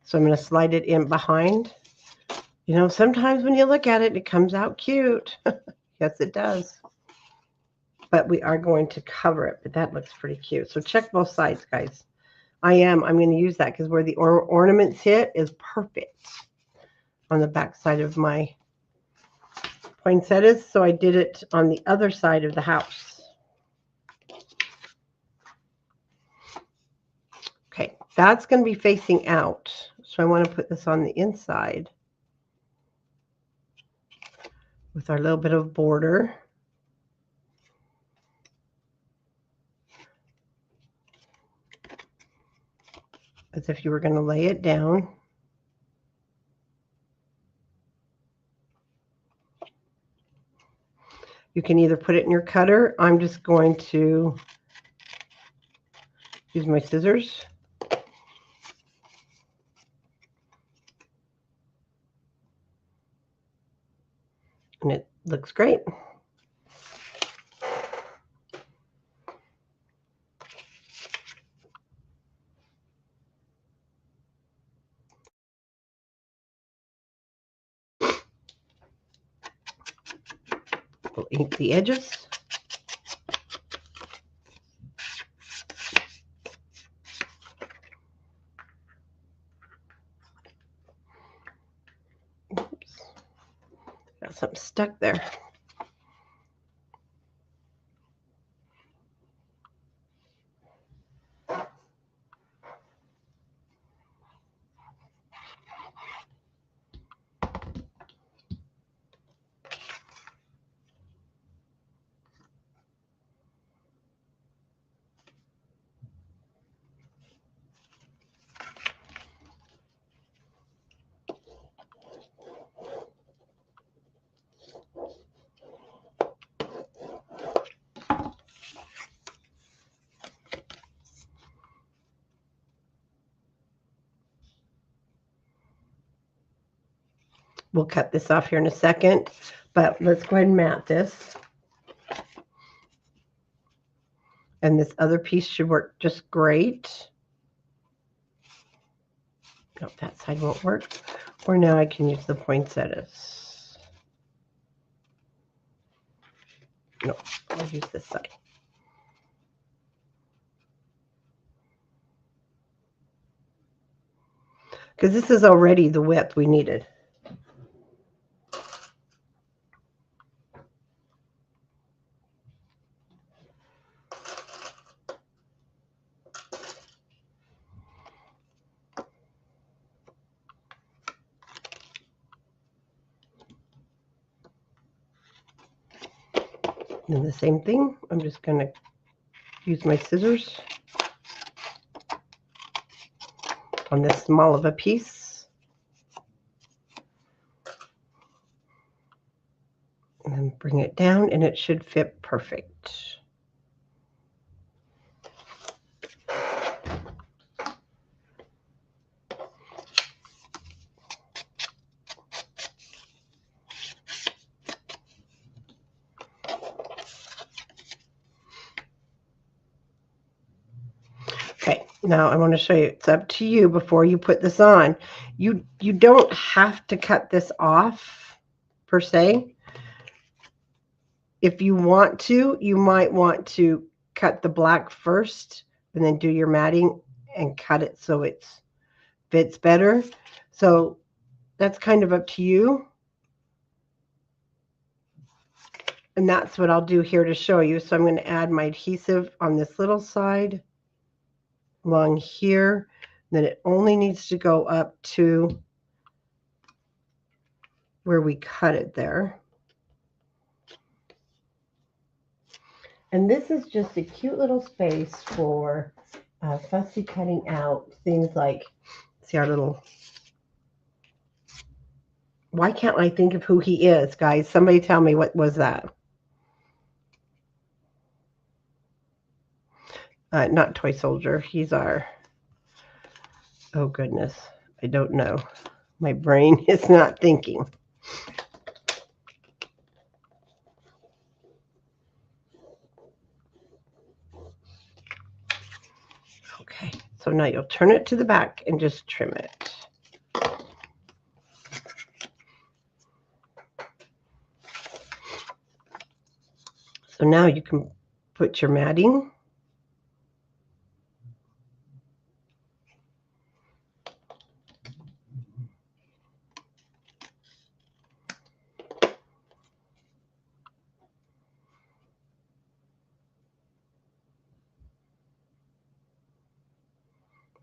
So I'm going to slide it in behind. You know, sometimes when you look at it, it comes out cute. Yes, it does. But we are going to cover it, but that looks pretty cute. So check both sides, guys. I'm going to use that because where the ornaments hit is perfect on the back side of my poinsettias. So I did it on the other side of the house. Okay, That's going to be facing out. So I want to put this on the inside with our little bit of border. As if you were going to lay it down. You can either put it in your cutter. I'm just going to use my scissors. And it looks great. We'll ink the edges. Oops. Got something stuck there. We'll cut this off here in a second, but let's go ahead and mat this. And this other piece should work just great. No, that side won't work. Or now I can use the poinsettias. No, I'll use this side. Because this is already the width we needed. And the same thing, I'm just going to use my scissors on this small of a piece. And then bring it down and it should fit perfect. Okay, now I want to show you, it's up to you before you put this on. You don't have to cut this off per se. If you want to, you might want to cut the black first and then do your matting and cut it so it fits better. So that's kind of up to you. And that's what I'll do here to show you. So I'm going to add my adhesive on this little side along here. Then it only needs to go up to where we cut it there. And this is just a cute little space for fussy cutting out things like, see our little, why can't I think of who he is, guys? Somebody tell me, what was that? Not Toy Soldier. He's our, oh goodness, I don't know. My brain is not thinking. Okay, so now you'll turn it to the back and just trim it. So now you can put your matting.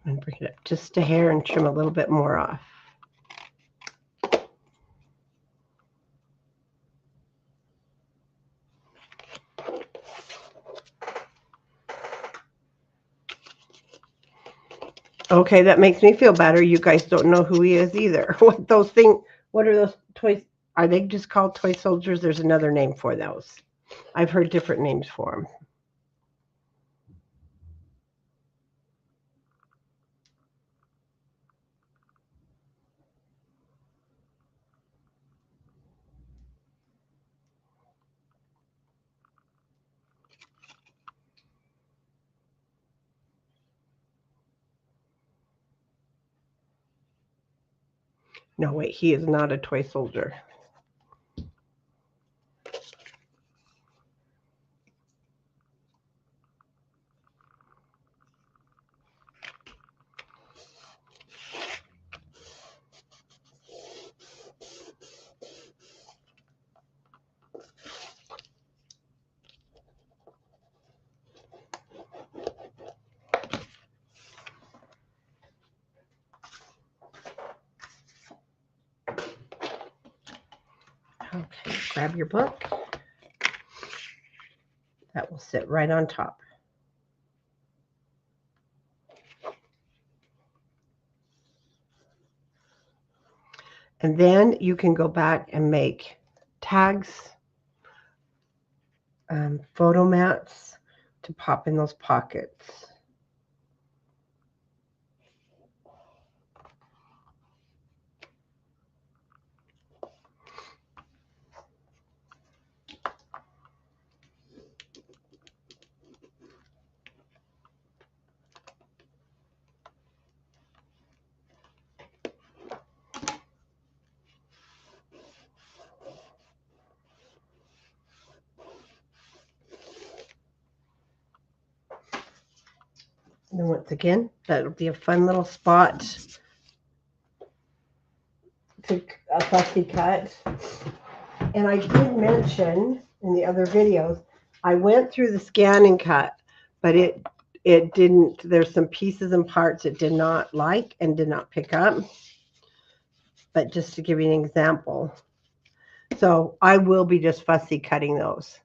And bring it up just a hair and trim a little bit more off. Okay, that makes me feel better. You guys don't know who he is either. What those things? What are those toys? Are they just called toy soldiers? There's another name for those. I've heard different names for them. No, wait, he is not a toy soldier. Okay, grab your book. That will sit right on top. And then you can go back and make tags, photo mats to pop in those pockets. And once again, that'll be a fun little spot to a fussy cut. And I did mention in the other videos, I went through the scan and cut, but it didn't, there's some pieces and parts it did not like and did not pick up. But just to give you an example. So I will be just fussy cutting those.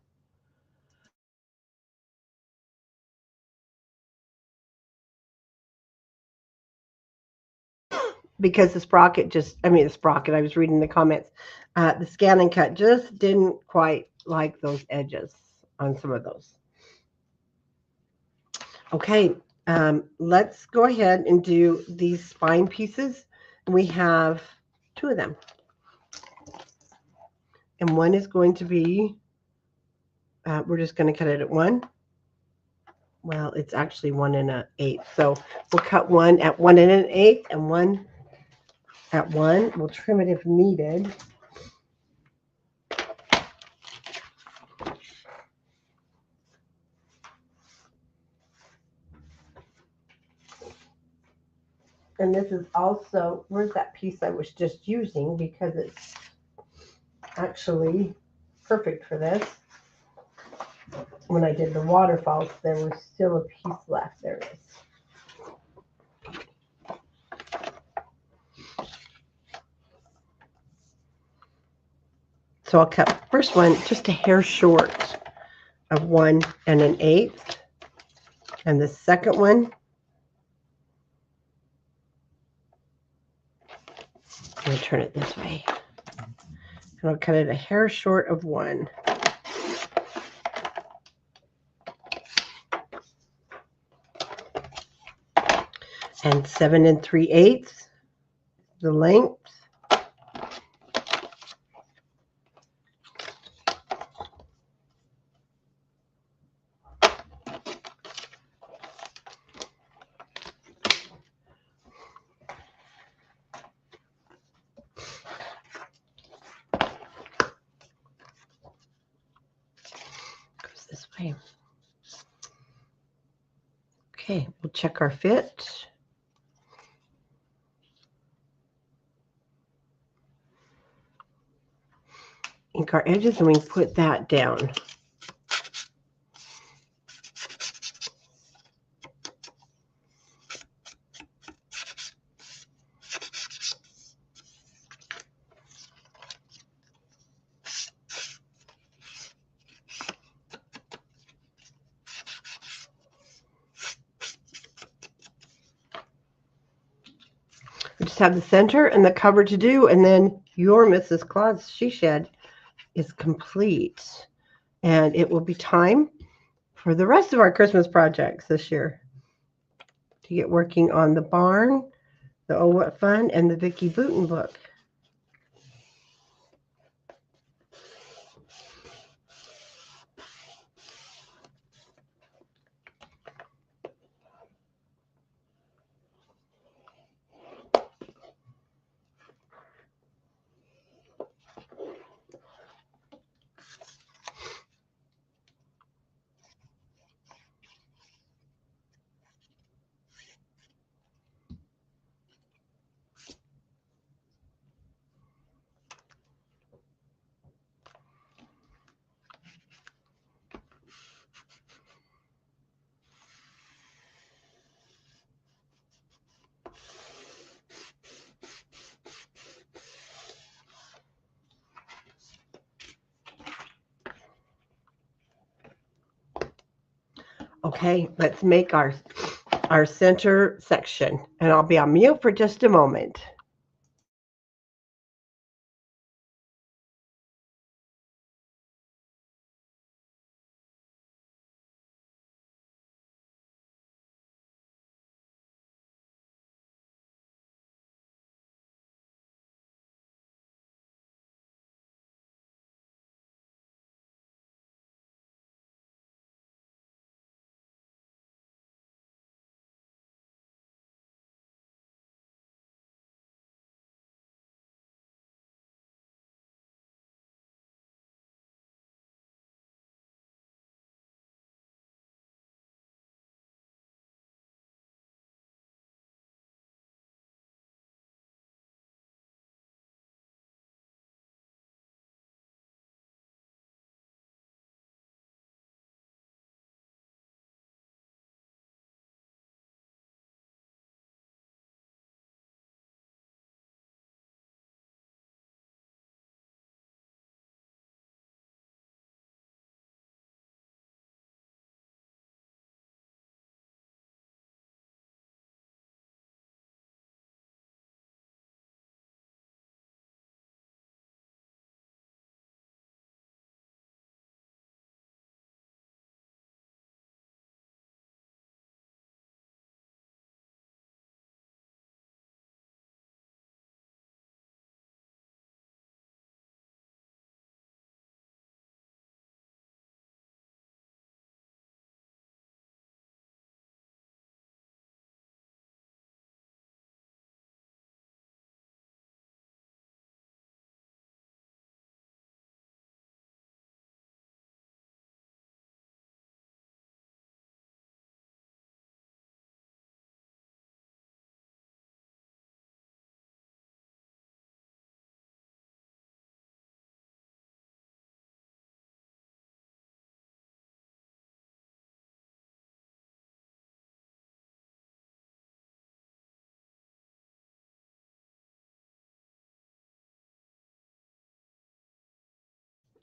Because the sprocket I was reading the comments, the scan and cut just didn't quite like those edges on some of those. Okay, let's go ahead and do these spine pieces. We have 2 of them. And one is going to be, we're just going to cut it at 1. Well, it's actually 1 1/8. So we'll cut one at 1 1/8 and one at 1. We'll trim it if needed. And this is also, where's that piece I was just using, because it's actually perfect for this. When I did the waterfalls, there was still a piece left. There it is. So I'll cut first one just a hair short of 1 1/8. And the second one, I'm going to turn it this way. And I'll cut it a hair short of 1. And 7 3/8 the length. Goes this way. Okay, we'll check our fit. Ink our edges and we put that down. just have the center and the cover to do, and then your Mrs. Claus she shed is complete. And it will be time for the rest of our Christmas projects this year to get working on the barn, the Oh What Fun, and the Vicky Booten book. Okay, let's make our center section, and I'll be on mute for just a moment.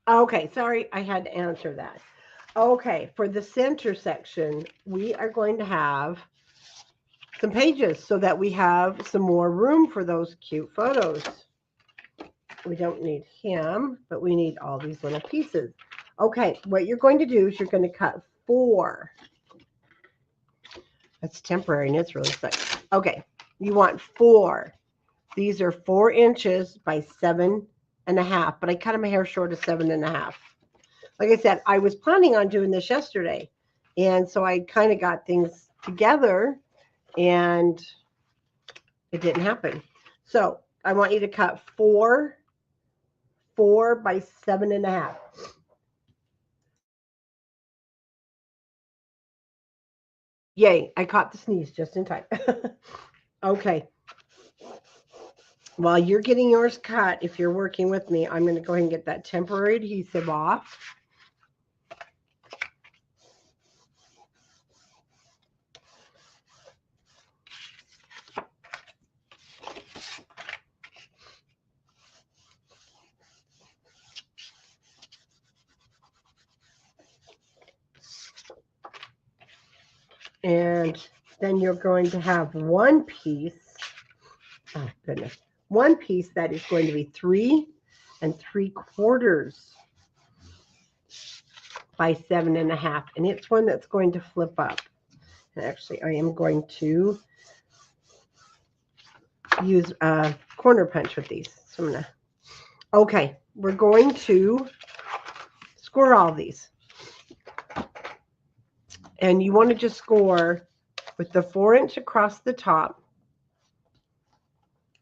Okay, sorry, I had to answer that. Okay, for the center section, we are going to have some pages so that we have some more room for those cute photos. We don't need him, but we need all these little pieces. Okay, what you're going to do is you're going to cut 4. That's temporary and it's really thick. Okay, you want 4. These are 4 inches by 7.5, but I cut my hair short of 7.5. Like I said, I was planning on doing this yesterday, and so I kind of got things together, and it didn't happen. So I want you to cut 4 by 7.5. Yay, I caught the sneeze just in time. Okay. While you're getting yours cut, if you're working with me, I'm going to go ahead and get that temporary adhesive off. And then you're going to have one piece Oh, goodness. One piece that is going to be 3 3/4 by 7.5, and it's one that's going to flip up. And actually, I am going to use a corner punch with these. So I'm gonna. Okay, we're going to score all these, and you want to just score with the 4-inch across the top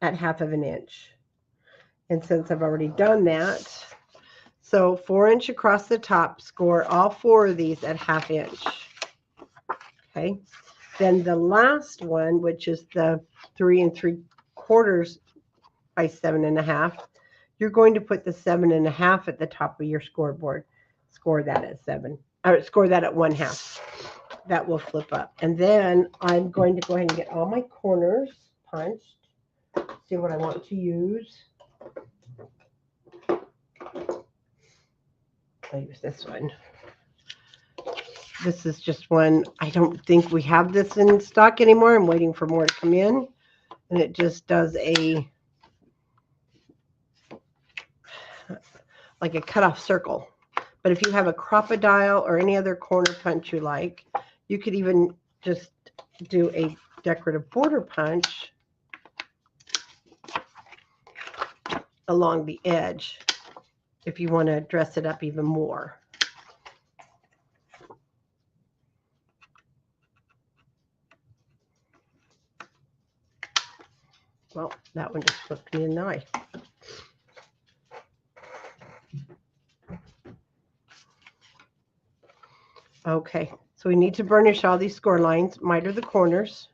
at 1/2 inch. And since I've already done that, so 4-inch across the top, score all 4 of these at 1/2 inch. Okay. Then the last one, which is the 3 3/4 by 7.5, you're going to put the 7.5 at the top of your scoreboard. Score that at 7, or score that at 1/2. That will flip up. And then I'm going to go ahead and get all my corners punched. See what I want to use. I'll use this one. This is just one. I don't think we have this in stock anymore. I'm waiting for more to come in. And it just does like a cutoff circle. But if you have a crocodile or any other corner punch you like, you could even just do a decorative border punch along the edge if you want to dress it up even more. Well, that one just flipped me in the eye. Okay, so we need to burnish all these score lines, miter the corners.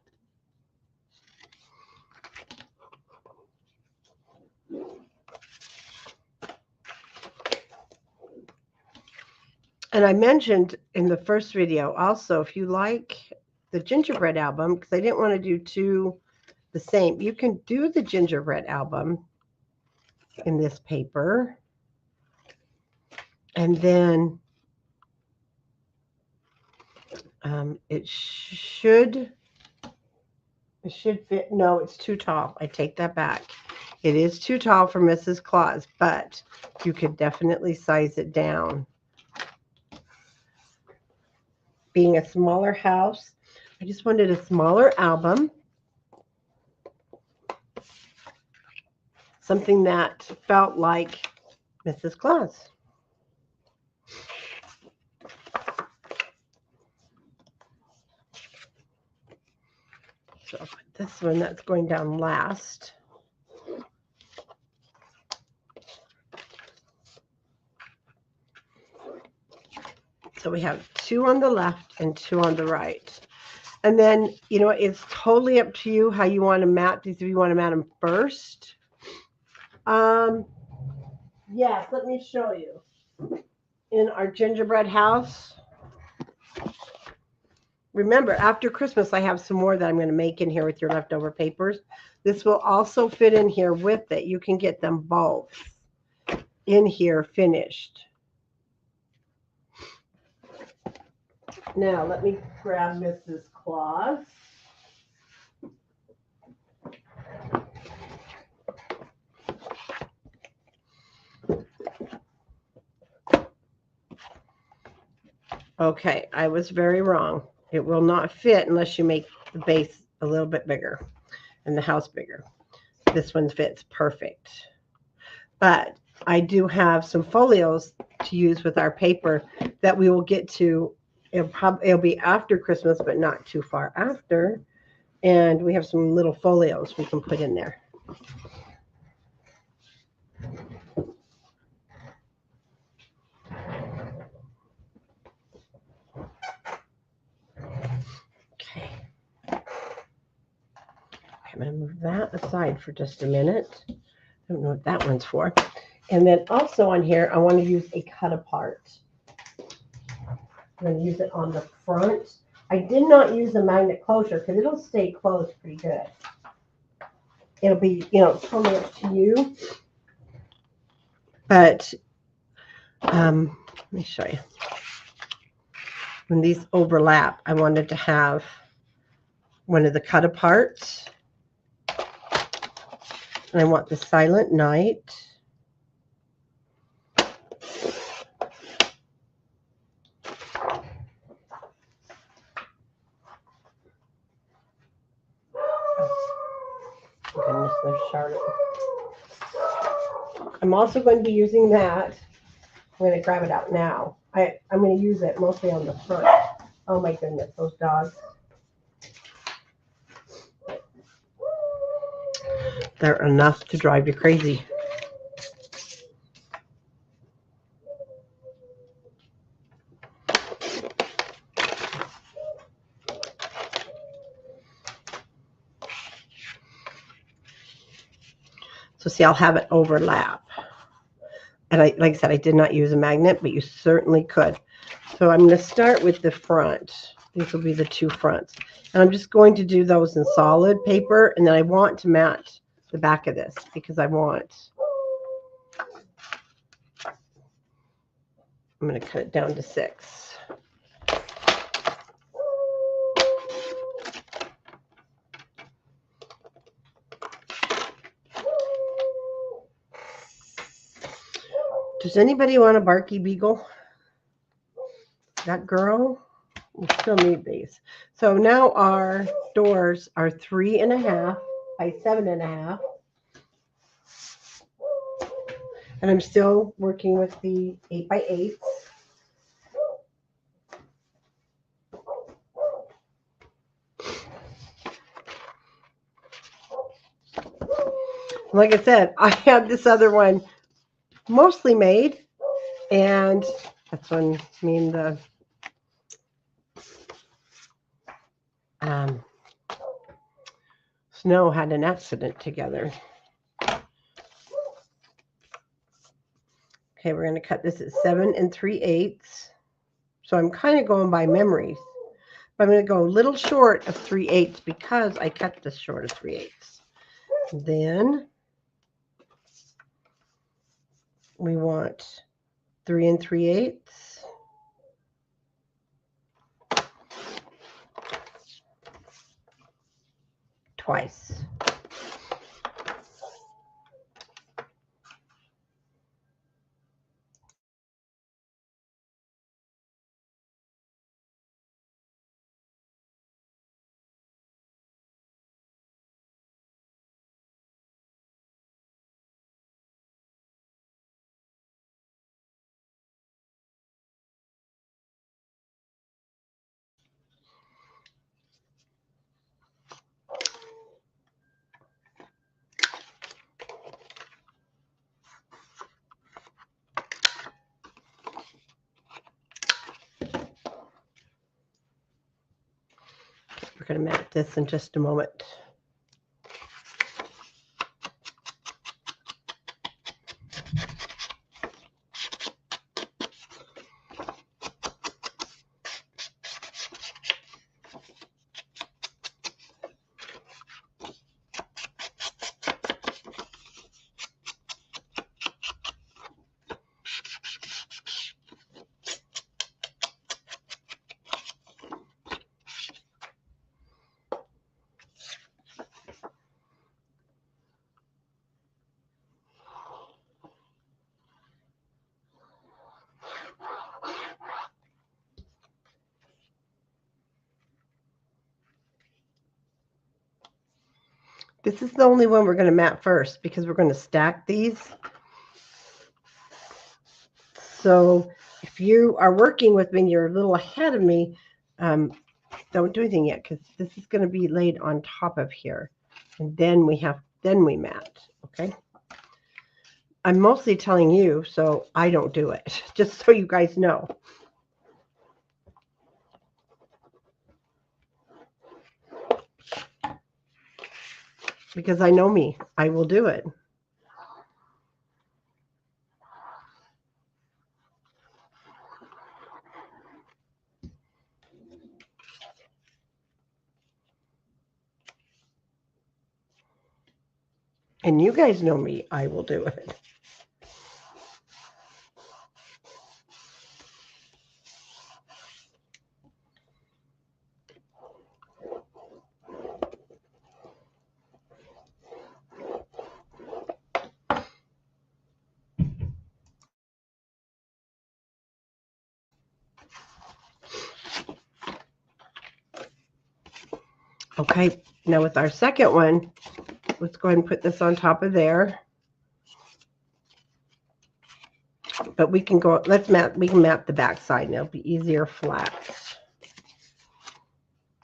And I mentioned in the first video also, if you like the gingerbread album, because I didn't want to do two the same, you can do the gingerbread album in this paper. And then it should fit. No, it's too tall. I take that back. It is too tall for Mrs. Claus, but you could definitely size it down. Being a smaller house, I just wanted a smaller album. Something that felt like Mrs. Claus. So I'll put this one that's going down last. So we have 2 on the left and 2 on the right. And then, you know, it's totally up to you how you want to mat these. If you want to mat them first. Yes, let me show you. In our gingerbread house. Remember, after Christmas, I have some more that I'm going to make in here with your leftover papers. This will also fit in here with it. You can get them both in here finished. Now, let me grab Mrs. Claus. Okay, I was very wrong. It will not fit unless you make the base a little bit bigger and the house bigger. This one fits perfect. But I do have some folios to use with our paper that we will get to. It'll be after Christmas, but not too far after. And we have some little folios we can put in there. Okay. I'm going to move that aside for just a minute. I don't know what that one's for. And then also on here, I want to use a cut apart. I'm going to use it on the front. I did not use a magnet closure because it'll stay closed pretty good. It'll be, you know, totally up to you. But let me show you. When these overlap, I wanted to have one of the cut aparts. And I want the Silent Night. Goodness, there's Charlotte. I'm also going to be using that. I'm going to grab it out now. I'm going to use it mostly on the front. Oh my goodness, those dogs. They're enough to drive you crazy. So see, I'll have it overlap. And like I said, I did not use a magnet, but you certainly could. So I'm going to start with the front. These will be the two fronts. And I'm just going to do those in solid paper. And then I want to match the back of this because I'm going to cut it down to 6. Does anybody want a Barky Beagle? That girl? We still need these. So now our doors are 3.5 by 7.5. And I'm still working with the 8 by 8s. Like I said, I have this other one mostly made, and that's when me and the Snow had an accident together. Okay, we're going to cut this at 7 3/8. So I'm kind of going by memories. But I'm going to go a little short of 3/8 because I cut this short of 3/8. Then we want 3 3/8. Twice. We're going to mat this in just a moment. This is the only one we're going to mat first because we're going to stack these. So if you are working with me, you're a little ahead of me, don't do anything yet because this is going to be laid on top of here. And then we mat, okay? I'm mostly telling you so I don't do it, just so you guys know. Because I know me, I will do it. And you guys know me, I will do it. Okay, now with our second one, let's go ahead and put this on top of there. But we can go, we can map the back side and it'll be easier flat.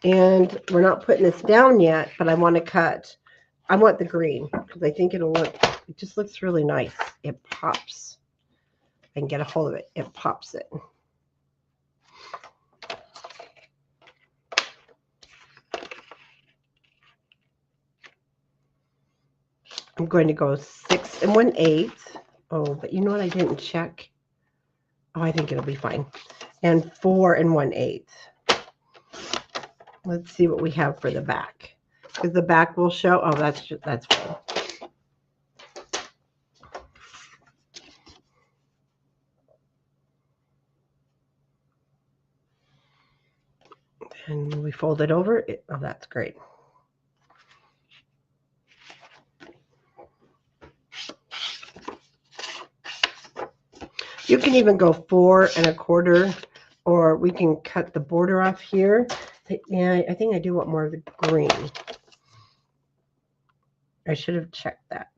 And we're not putting this down yet, but I want to cut, I want the green because I think it'll look, it just looks really nice. It pops. I can get a hold of it. It pops it. I'm going to go 6 1/8. Oh, but you know what? I didn't check. Oh, I think it'll be fine. And 4 1/8. Let's see what we have for the back, because the back will show. Oh, that's fine. And we fold it over. Oh, that's great. You can even go 4 1/4, or we can cut the border off here. Yeah, I think I do want more of the green. I should have checked that.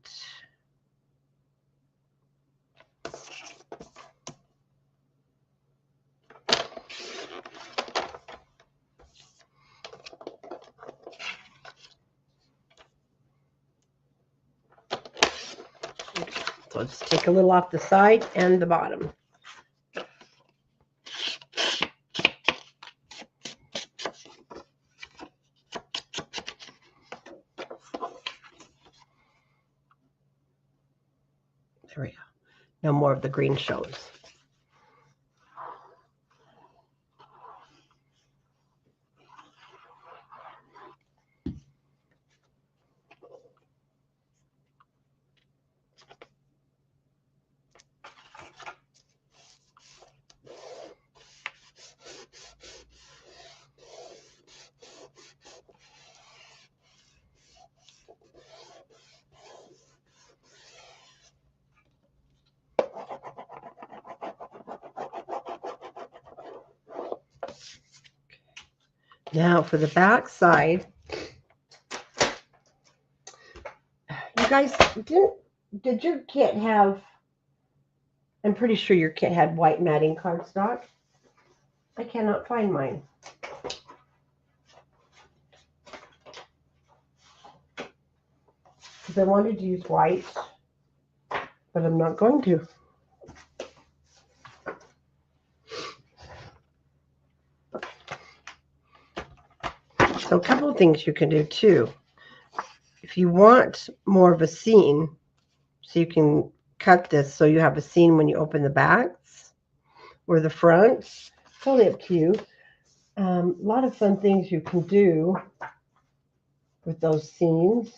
So let's take a little off the side and the bottom. There we go. Now more of the green shows. Now for the back side, you guys, did your kit have, I'm pretty sure your kit had white matting cardstock. I cannot find mine. Because I wanted to use white, but I'm not going to. So a couple of things you can do too. If you want more of a seam, so you can cut this so you have a seam when you open the backs or the fronts, totally up to you. A lot of fun things you can do with those seams.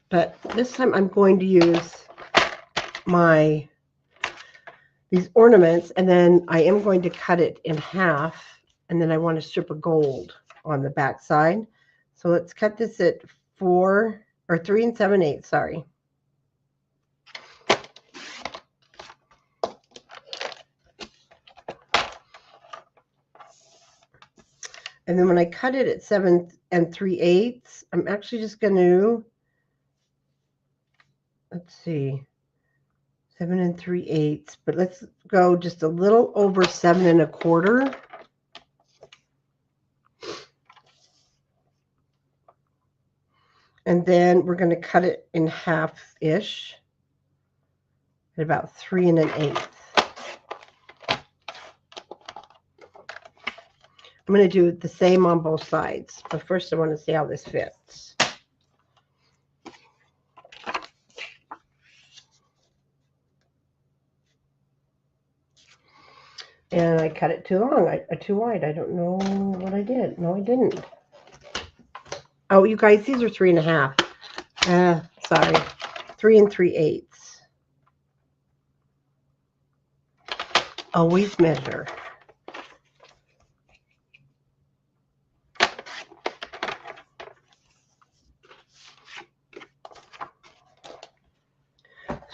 But this time I'm going to use these ornaments, and then I am going to cut it in half, and then I want a strip of gold on the back side. So let's cut this at 3 7/8, sorry. And then when I cut it at 7 3/8, I'm actually just going to, let's see, 7 3/8, but let's go just a little over 7 1/4. And then we're going to cut it in half-ish at about 3 1/8. I'm going to do the same on both sides, but first I want to see how this fits. And I cut it too long, too wide. I don't know what I did. No, I didn't. Oh, you guys, these are 3 1/2. Sorry, 3 3/8. Always measure.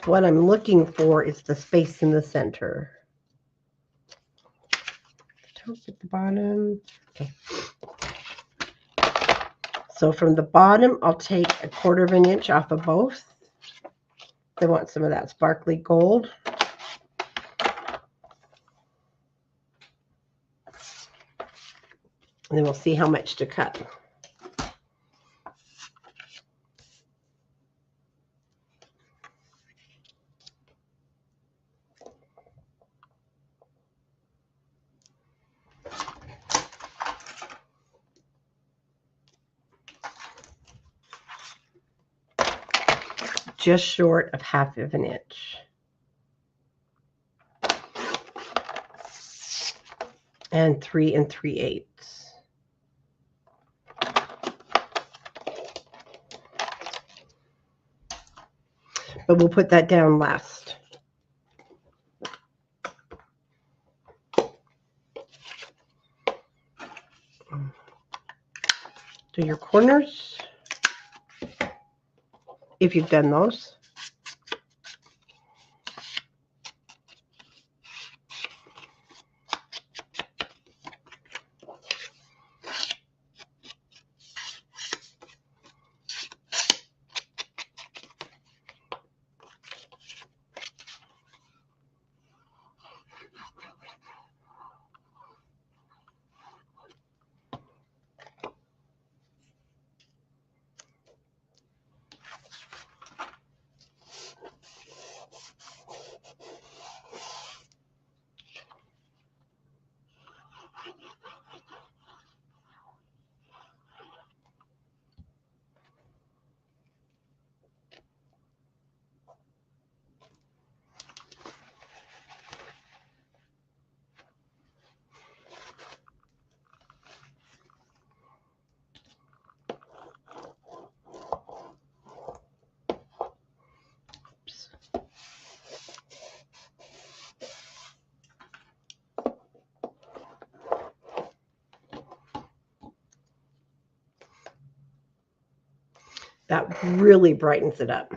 What I'm looking for is the space in the center. top at the bottom. Okay. So from the bottom, I'll take 1/4 of an inch off of both. I want some of that sparkly gold. And then we'll see how much to cut. Just short of 1/2 of an inch. And 3 3/8. But we'll put that down last. Do your corners, if you've done those. That really brightens it up.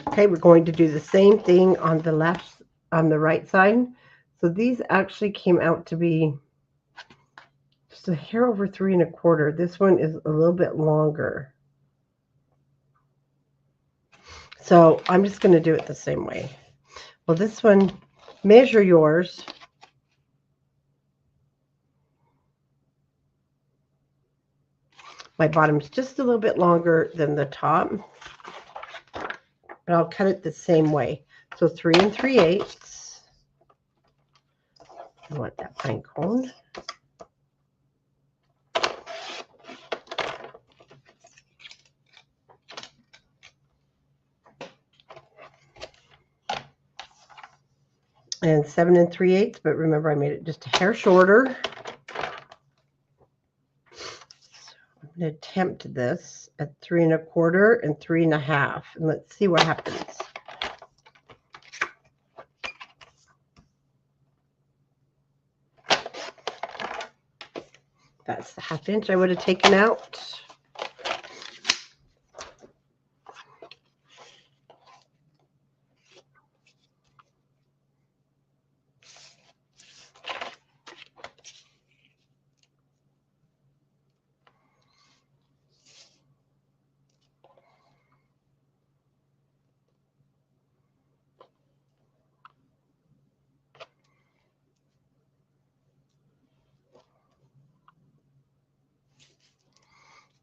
Okay, we're going to do the same thing on the right side. So these actually came out to be just a hair over 3 1/4. This one is a little bit longer. So I'm just going to do it the same way. Well, this one, measure yours. My bottom's just a little bit longer than the top, but I'll cut it the same way. So 3 3/8. I want that pine cone. And 7 3/8, but remember I made it just a hair shorter. So I'm going to attempt this at 3 1/4 and 3 1/2, and let's see what happens. That's the 1/2 inch I would have taken out.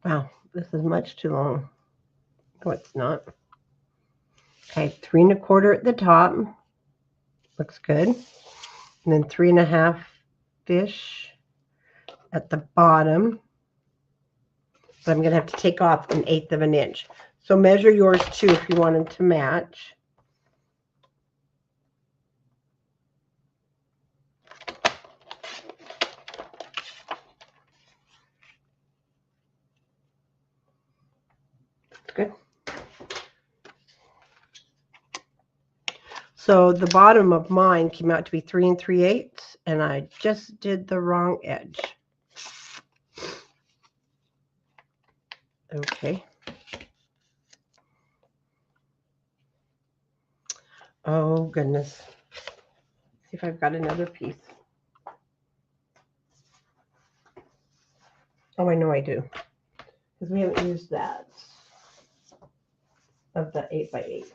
Wow, this is much too long. No, it's not. Okay, 3 1/4 at the top. Looks good. And then 3 1/2-ish at the bottom. But I'm going to have to take off 1/8 of an inch. So measure yours too if you want them to match. So the bottom of mine came out to be 3 3/8, and I just did the wrong edge. Okay. Oh, goodness. See if I've got another piece. Oh, I know I do. Because we haven't used that of the 8 by 8.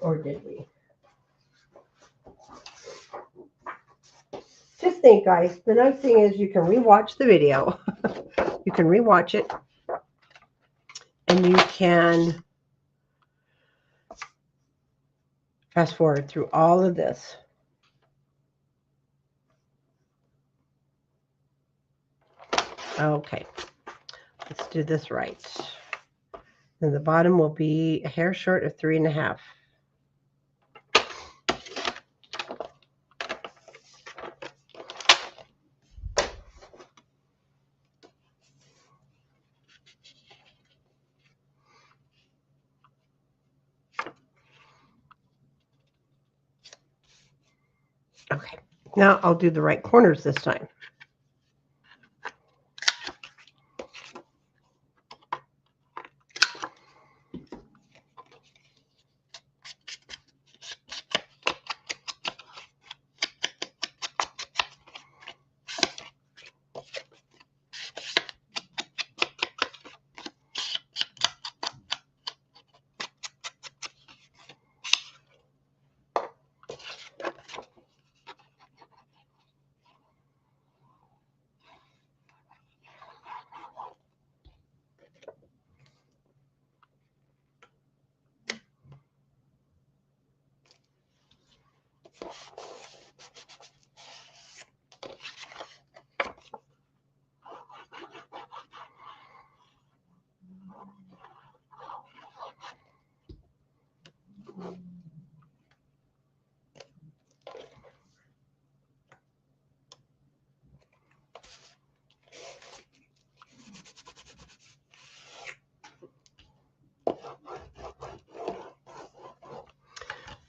Or did we? Just think, guys, the nice thing is you can rewatch the video. You can rewatch it. And you can fast forward through all of this. Okay. Let's do this right. Then the bottom will be a hair short of 3 1/2. Okay, now I'll do the right corners this time.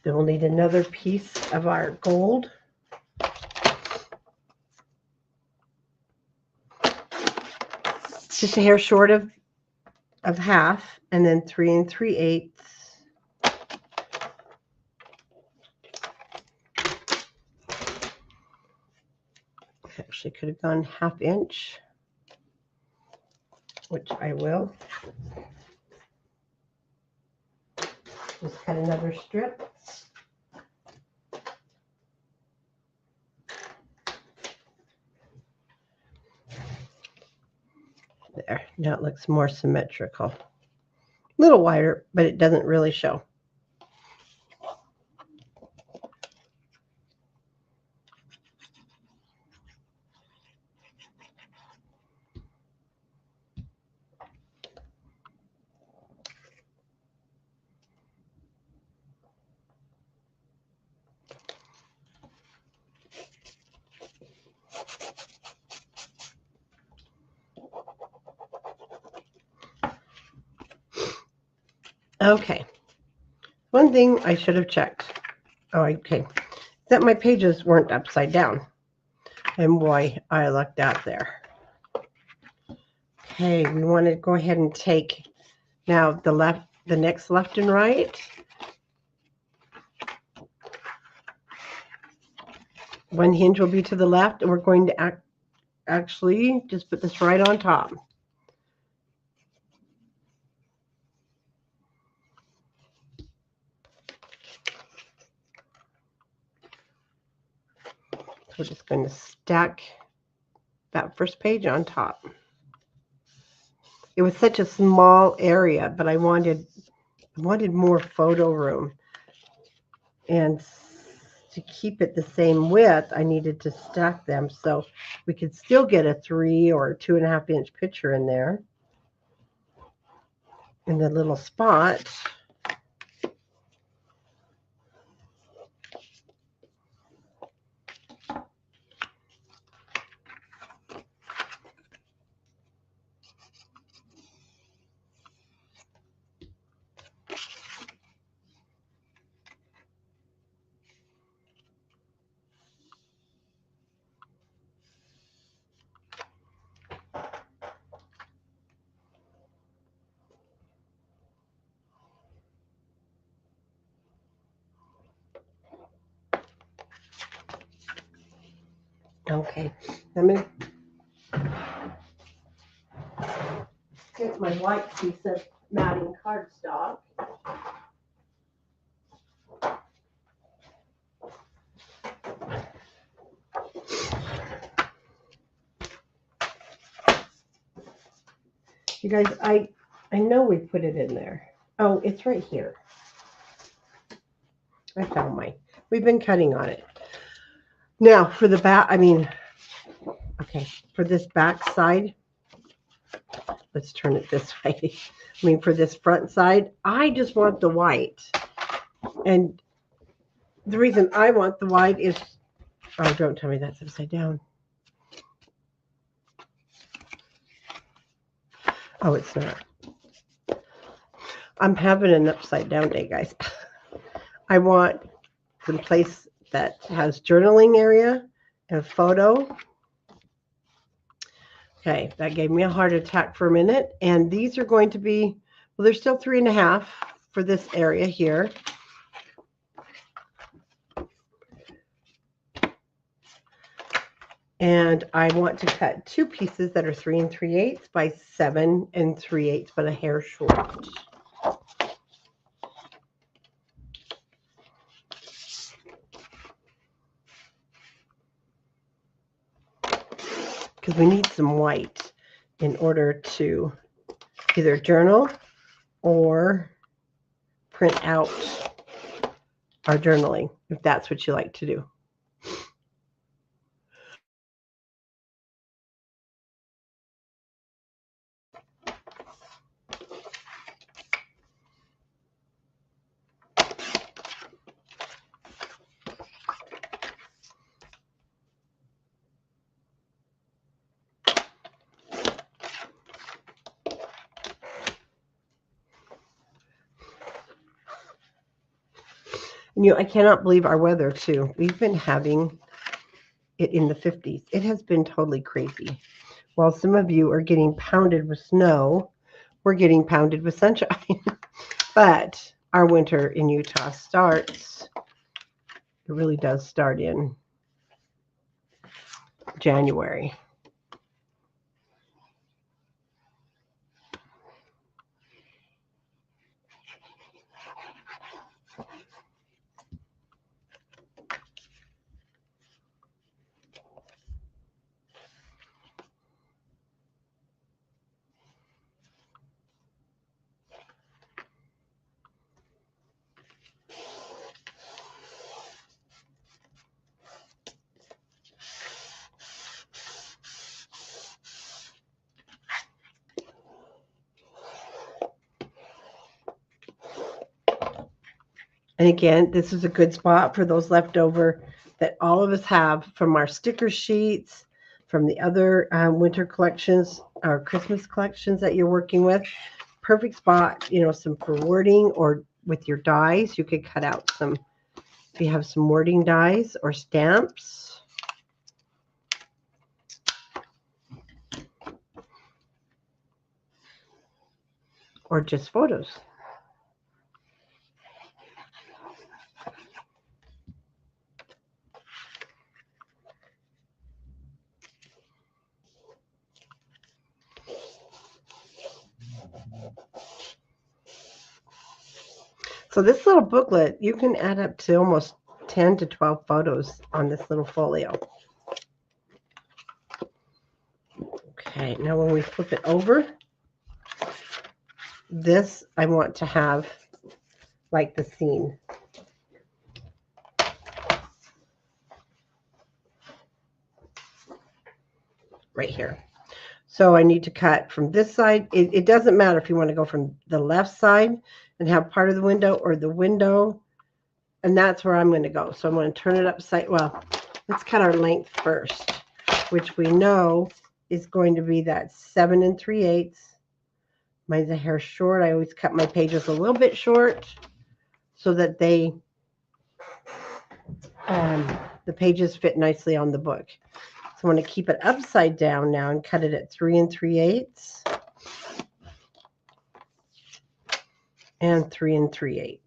Then we'll need another piece of our gold. Just a hair short of half, and then 3 3/8. Actually could have gone 1/2 inch, which I will. Just cut another strip. There, now it looks more symmetrical. A little wider, but it doesn't really show. Okay, one thing I should have checked. Oh, okay, that my pages weren't upside down. And boy, I lucked out there. Okay, we want to go ahead and take now the next left and right. One hinge will be to the left, and we're going to actually just put this right on top. We're just going to stack that first page on top. It was such a small area, but I wanted more photo room. And to keep it the same width, I needed to stack them so we could still get a 3 or 2 1/2 inch picture in there. In the little spot. Okay, let me get my white piece of matting cardstock. You guys, I know we put it in there. Oh, it's right here. I found mine. We've been cutting on it. Now for the back, okay, for this back side, let's turn it this way. For this front side, I just want the white. And the reason I want the white is, oh, don't tell me that's upside down. Oh, it's not. I'm having an upside down day, guys. I want some place that has journaling area and photo. Okay, that gave me a heart attack for a minute. And these are going to be, well, they're still 3.5 for this area here. And I want to cut 2 pieces that are 3 3/8 by 7 3/8, but a hair short. Because we need some white in order to either journal or print out our journaling, if that's what you like to do. And I cannot believe our weather too. We've been having it in the 50s. It has been totally crazy. While some of you are getting pounded with snow, we're getting pounded with sunshine. But our winter in Utah starts, it really does start in January. And again, this is a good spot for those leftover that all of us have from our sticker sheets, from the other winter collections, or Christmas collections that you're working with. Perfect spot, some for wording, or with your dies, you could cut out some, if you have some wording dies or stamps. Or just photos. So this little booklet, you can add up to almost 10 to 12 photos on this little folio. Okay, now when we flip it over, this I want to have like the scene. Right here. So I need to cut from this side. It doesn't matter if you want to go from the left side and have part of the window, or the window, and that's where I'm going to go. So I'm going to turn it upside, well, let's cut our length first, which we know is going to be that 7 3/8. Mine's a hair short. I always cut my pages a little bit short so that they, the pages fit nicely on the book. So I want to keep it upside down now and cut it at 3 3/8 and 3 3/8.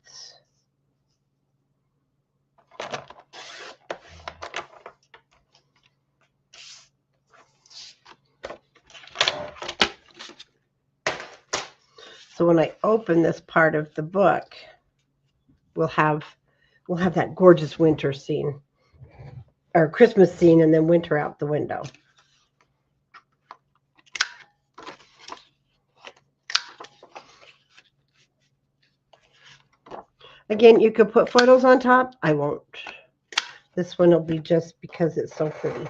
So when I open this part of the book, we'll have that gorgeous winter scene or Christmas scene, and then winter out the window. Again, you could put photos on top. I won't. This one will be just because it's so pretty.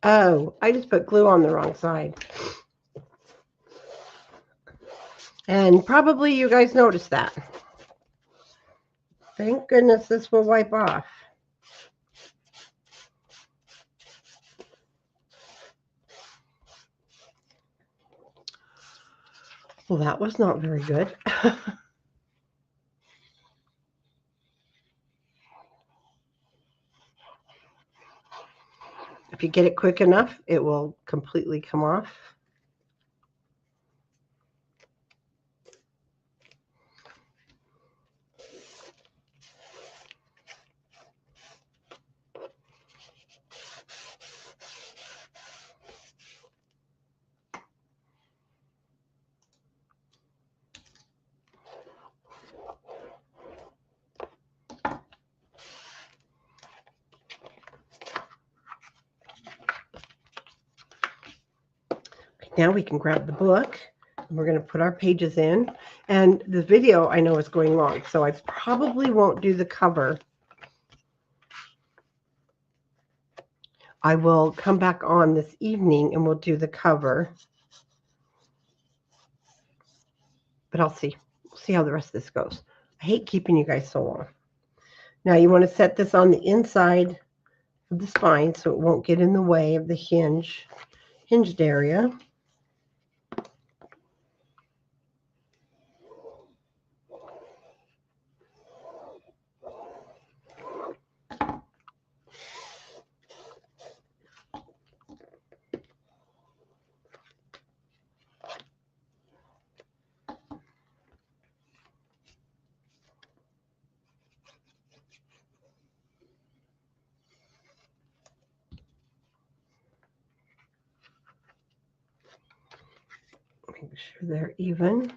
Oh, I just put glue on the wrong side. And probably you guys noticed that. Thank goodness this will wipe off. Well, that was not very good. If you get it quick enough, it will completely come off. Now we can grab the book, and we're going to put our pages in. And the video, I know, is going long, so I probably won't do the cover. I will come back on this evening, and we'll do the cover. But I'll see. We'll see how the rest of this goes. I hate keeping you guys so long. Now you want to set this on the inside of the spine so it won't get in the way of the hinged area. Make sure they're even.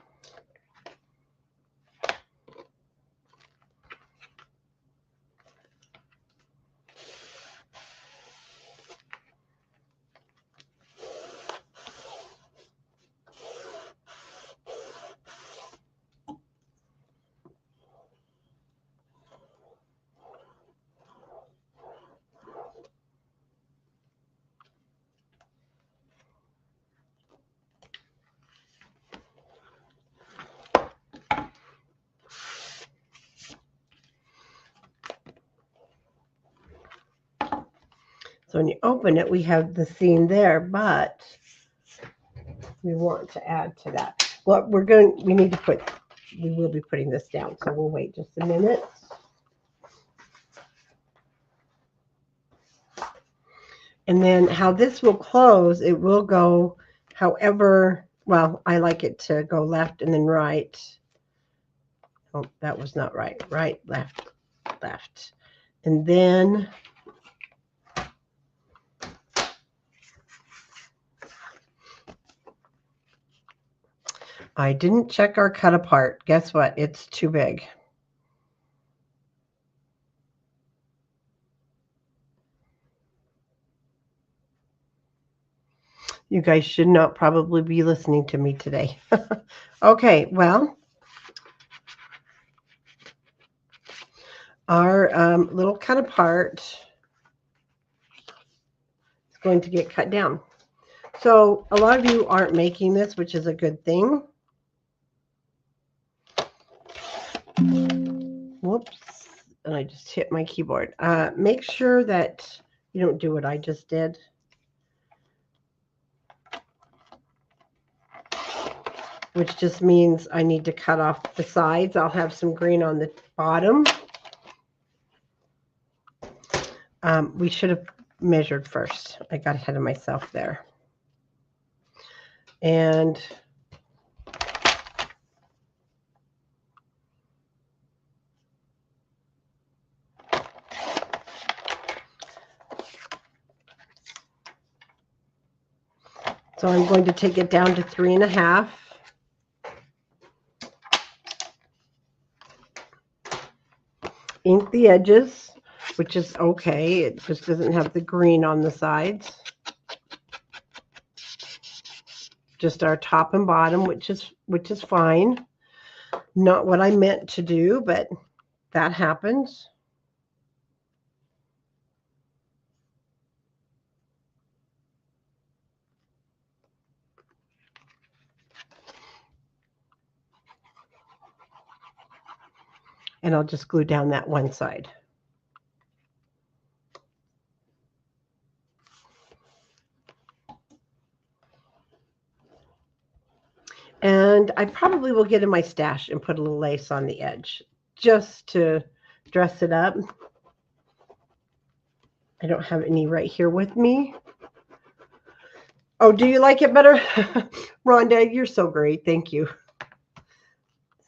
So when you open it, we have the seam there, but we want to add to that. Well, we will be putting this down, so we'll wait just a minute. And then how this will close, it will go however, well, I like it to go left and then right. Oh, that was not right. Right, left, left. And then I didn't check our cut apart. Guess what? It's too big. You guys should not probably be listening to me today. Okay, well, our little cut apart is going to get cut down. So a lot of you aren't making this, which is a good thing. Whoops. And I just hit my keyboard. Make sure that you don't do what I just did. Which just means I need to cut off the sides. I'll have some green on the bottom. We should have measured first. I got ahead of myself there. And so I'm going to take it down to 3.5. Ink the edges, which is okay. It just doesn't have the green on the sides. Just our top and bottom, which is fine. Not what I meant to do, but that happens. And I'll just glue down that one side. And I probably will get in my stash and put a little lace on the edge just to dress it up. I don't have any right here with me. Oh, do you like it better? Rhonda, you're so great. Thank you.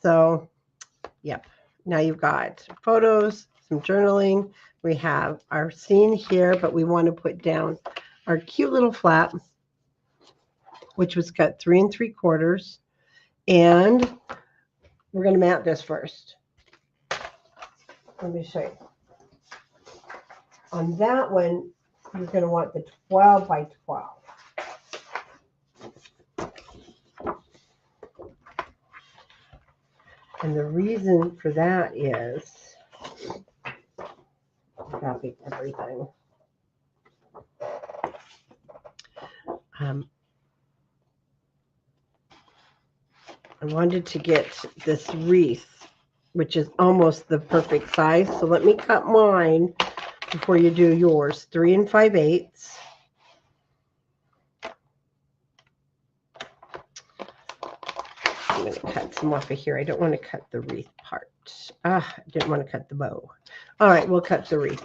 So, yep. Now you've got photos, some journaling. We have our scene here, but we want to put down our cute little flap, which was cut 3 3/4. And we're going to mat this first. Let me show you. On that one, you're going to want the 12 by 12. And the reason for that is, copy everything. I wanted to get this wreath, which is almost the perfect size. So let me cut mine before you do yours. 3 5/8. I'm going to cut some off of here. I don't want to cut the wreath part. I didn't want to cut the bow. All right, we'll cut the wreath.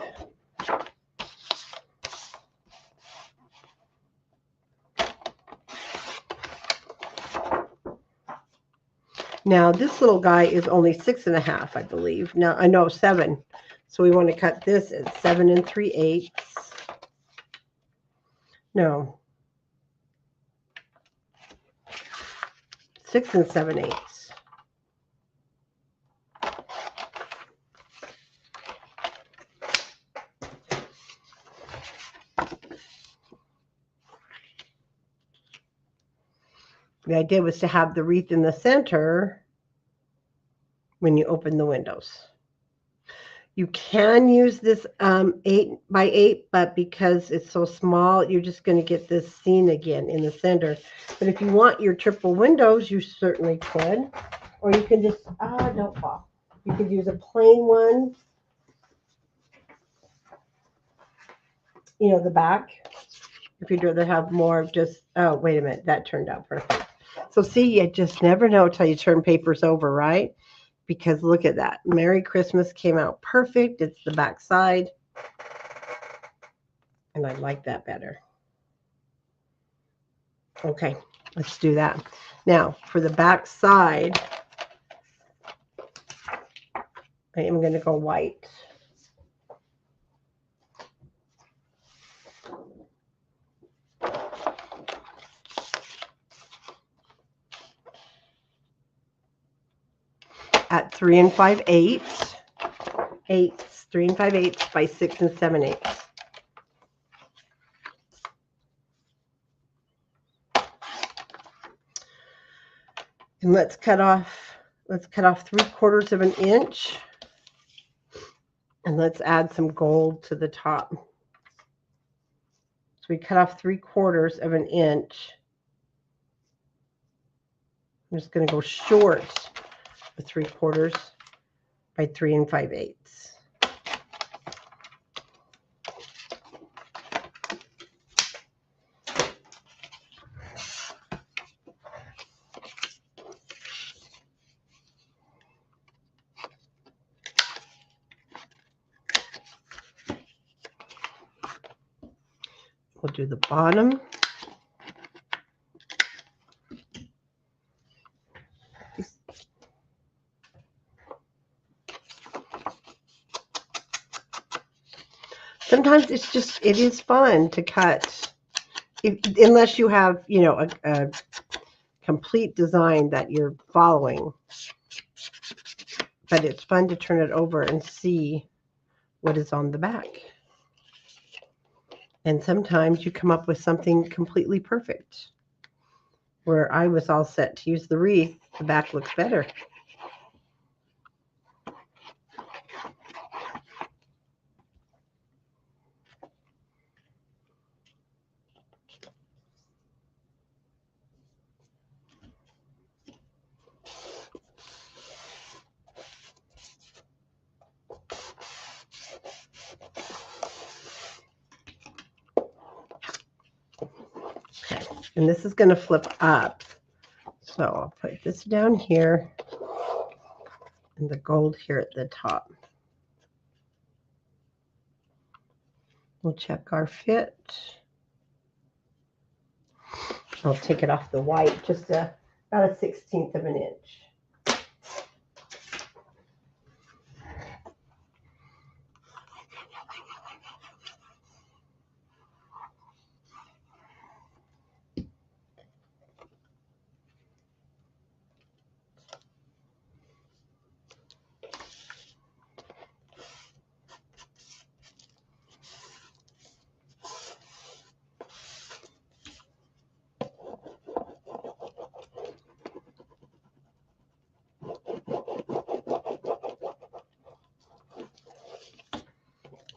Now, this little guy is only 6.5, I believe. Now, I know 7. So we want to cut this at 7 3/8. No. 6 7/8. The idea was to have the wreath in the center when you open the windows. You can use this 8 by 8, but because it's so small, you're just going to get this scene again in the center. But if you want your triple windows, you certainly could. Or you can just, don't fall. You could use a plain one. You know, the back. If you'd rather have more of just, oh, wait a minute. That turned out perfect. So see, you just never know till you turn papers over, right? Because look at that. Merry Christmas came out perfect. It's the back side. And I like that better. Okay, let's do that. Now, for the back side, I am going to go white. at 3 5/8, 3 5/8 by 6 7/8. And let's cut off 3/4 of an inch, and let's add some gold to the top. So we cut off 3/4 of an inch. I'm just going to go short of 3/4 by 3 5/8. We'll do the bottom. Sometimes it is fun to cut, unless you have, you know, a complete design that you're following. But it's fun to turn it over and see what is on the back. And sometimes you come up with something completely perfect. Where I was all set to use the wreath, the back looks better. And this is going to flip up. So I'll put this down here and the gold here at the top. We'll check our fit. I'll take it off the white, just about a 1/16 of an inch.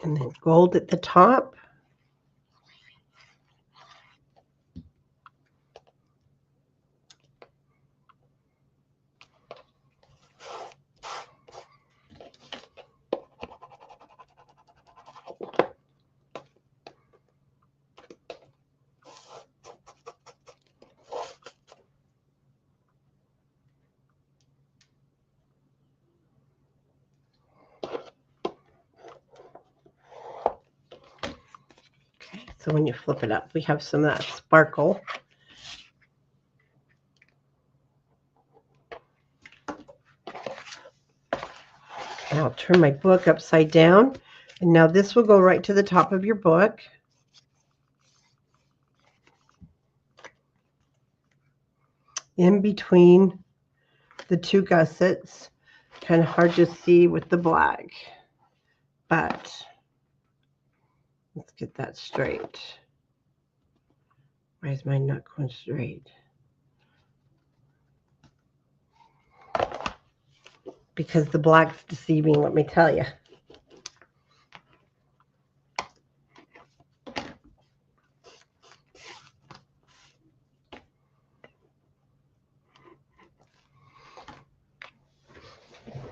And then gold at the top. So when you flip it up, we have some of that sparkle. And I'll turn my book upside down. And now this will go right to the top of your book. In between the two gussets. Kind of hard to see with the black. But let's get that straight. Why is mine not going straight? Because the black's deceiving, let me tell you.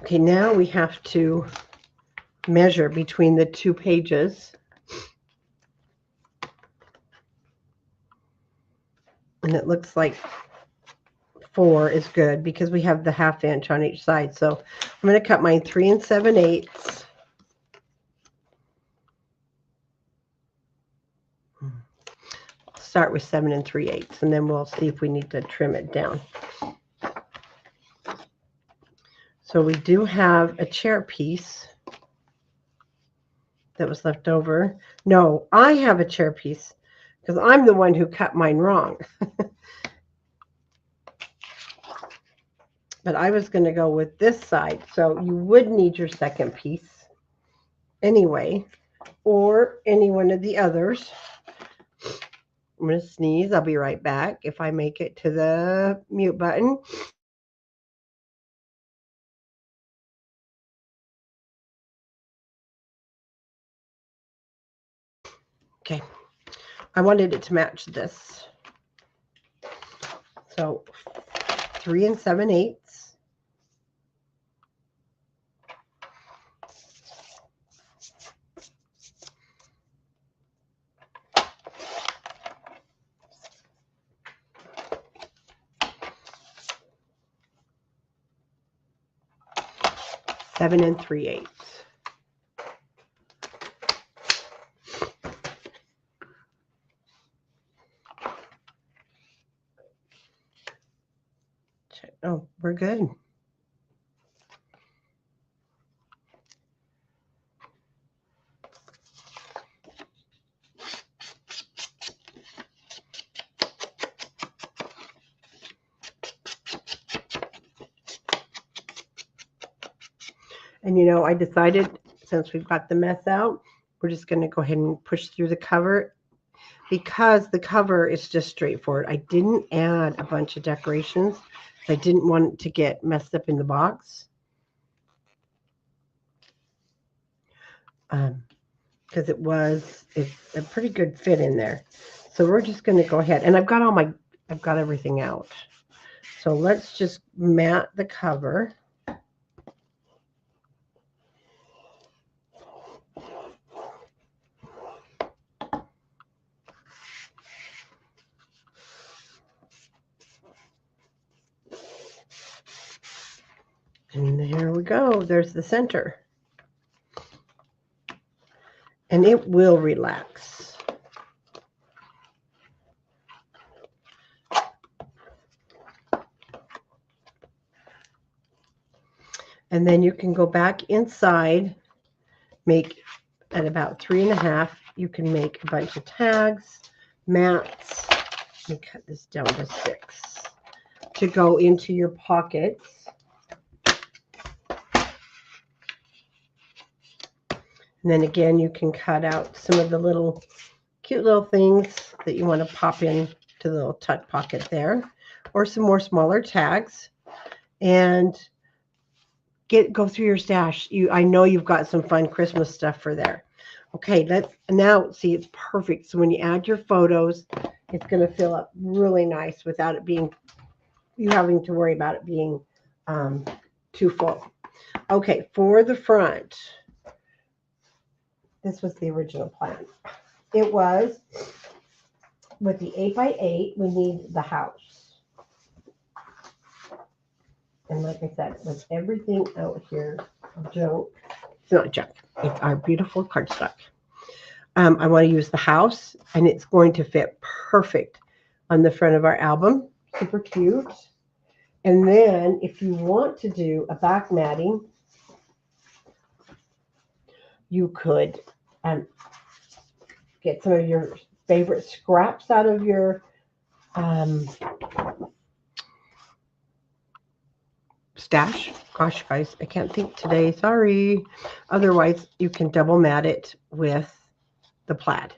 Okay, now we have to measure between the two pages. And it looks like 4 is good because we have the 1/2 inch on each side. So I'm going to cut mine 3 7/8. I'll start with 7 3/8, and then we'll see if we need to trim it down. So we do have a chair piece that was left over. No, I have a chair piece because I'm the one who cut mine wrong. But I was going to go with this side. So you would need your second piece anyway, or any one of the others. I'm going to sneeze. I'll be right back if I make it to the mute button. Okay. I wanted it to match this. So 3 7/8. Seven 3/8. Oh, we're good. And I decided since we've got the mess out, we're just going to go ahead and push through the cover because the cover is just straightforward. I didn't add a bunch of decorations. I didn't want it to get messed up in the box. Because it's a pretty good fit in there. So we're just going to go ahead. And I've got everything out. So let's just mat the cover. And here we go. There's the center. And it will relax. And then you can go back inside, make at about 3.5. You can make a bunch of tags, mats. Let me cut this down to 6 to go into your pockets. And then again, you can cut out some of the cute little things that you want to pop in to the little tuck pocket there, or some more smaller tags, and go through your stash. I know you've got some fun Christmas stuff for there. Okay, now see, it's perfect. So when you add your photos, it's going to fill up really nice without you having to worry about it being too full. Okay, for the front. This was the original plan. It was with the 8x8, we need the house. And like I said, with everything out here, junk. It's not junk. It's our beautiful cardstock. I want to use the house, and it's going to fit perfect on the front of our album. Super cute. And then if you want to do a back matting, you could get some of your favorite scraps out of your stash. Gosh, guys, I can't think today. Sorry. Otherwise, you can double mat it with the plaid.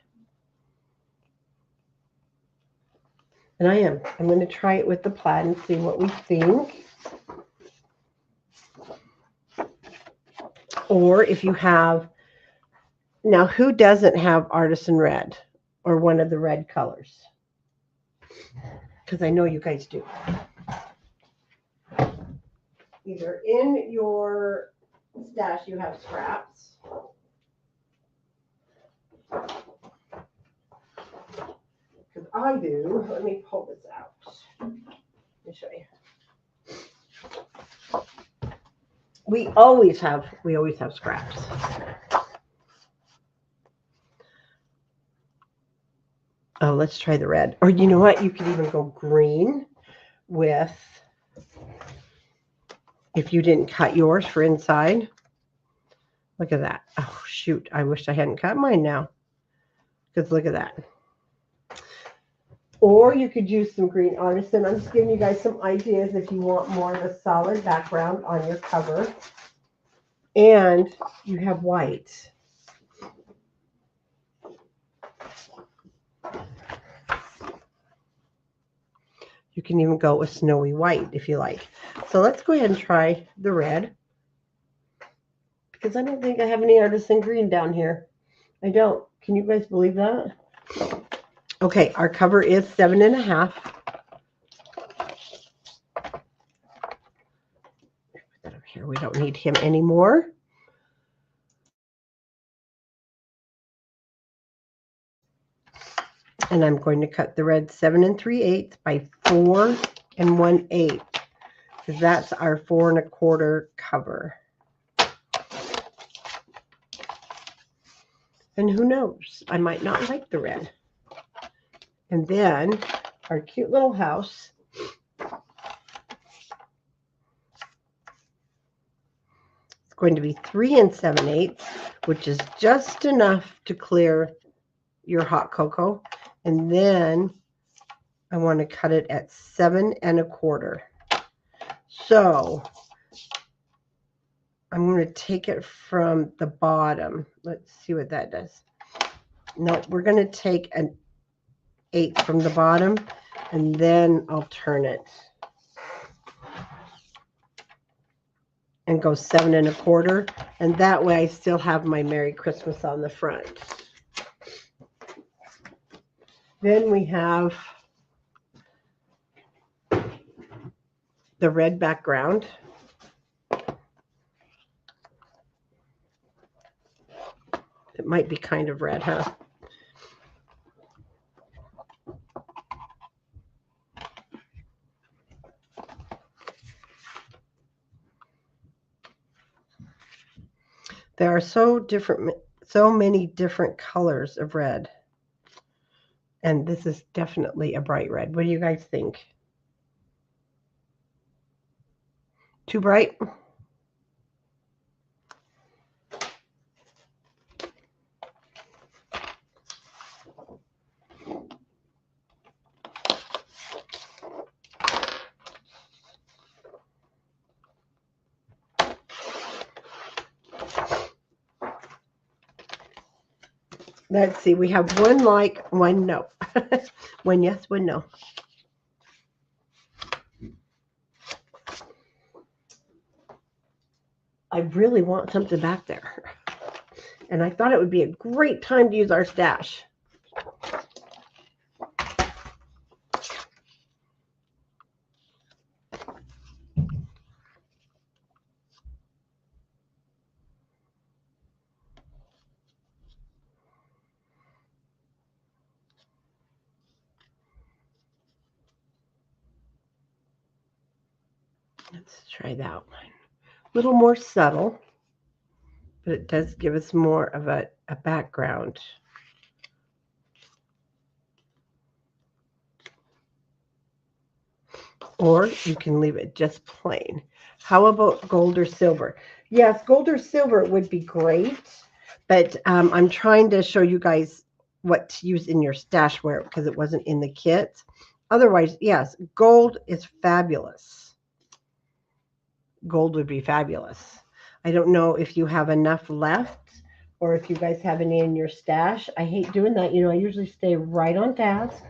And I'm going to try it with the plaid and see what we think. Or if you have, now who doesn't have Artisan Red or one of the red colors? Because I know you guys do. Either in your stash you have scraps, because I do. Let me pull this out. Let me show you. We always have scraps. Oh, let's try the red. Or you know what? You could even go green with, if you didn't cut yours for inside. Look at that. Oh, shoot. I wish I hadn't cut mine now. Because look at that. Or you could use some green artisan. I'm just giving you guys some ideas if you want more of a solid background on your cover. And you have white. You can even go with snowy white if you like. So let's go ahead and try the red. Because I don't think I have any artisan green down here. I don't. Can you guys believe that? Okay, our cover is 7.5. Put that up here. We don't need him anymore. And I'm going to cut the red 7 3/8 by 4 1/8 because that's our 4 1/4 cover. And who knows? I might not like the red. And then our cute little house. It's going to be 3 7/8, which is just enough to clear your hot cocoa. And then I want to cut it at 7 1/4. So I'm going to take it from the bottom. Let's see what that does. No, we're going to take an 1/8 from the bottom, and then I'll turn it and go 7 1/4. And that way I still have my Merry Christmas on the front. Then we have the red background. It might be kind of red, huh? There are so many different colors of red. And this is definitely a bright red. What do you guys think? Too bright? Let's see. We have one like, one no. One yes, one no. I really want something back there. And I thought it would be a great time to use our stash. Let's try that one. A little more subtle, but it does give us more of a background. Or you can leave it just plain. How about gold or silver? Yes, gold or silver would be great, but I'm trying to show you guys what to use in your stashware because it wasn't in the kit. Otherwise, yes, gold is fabulous. Gold would be fabulous. I don't know if you have enough left or if you guys have any in your stash. I hate doing that. You know, I usually stay right on task.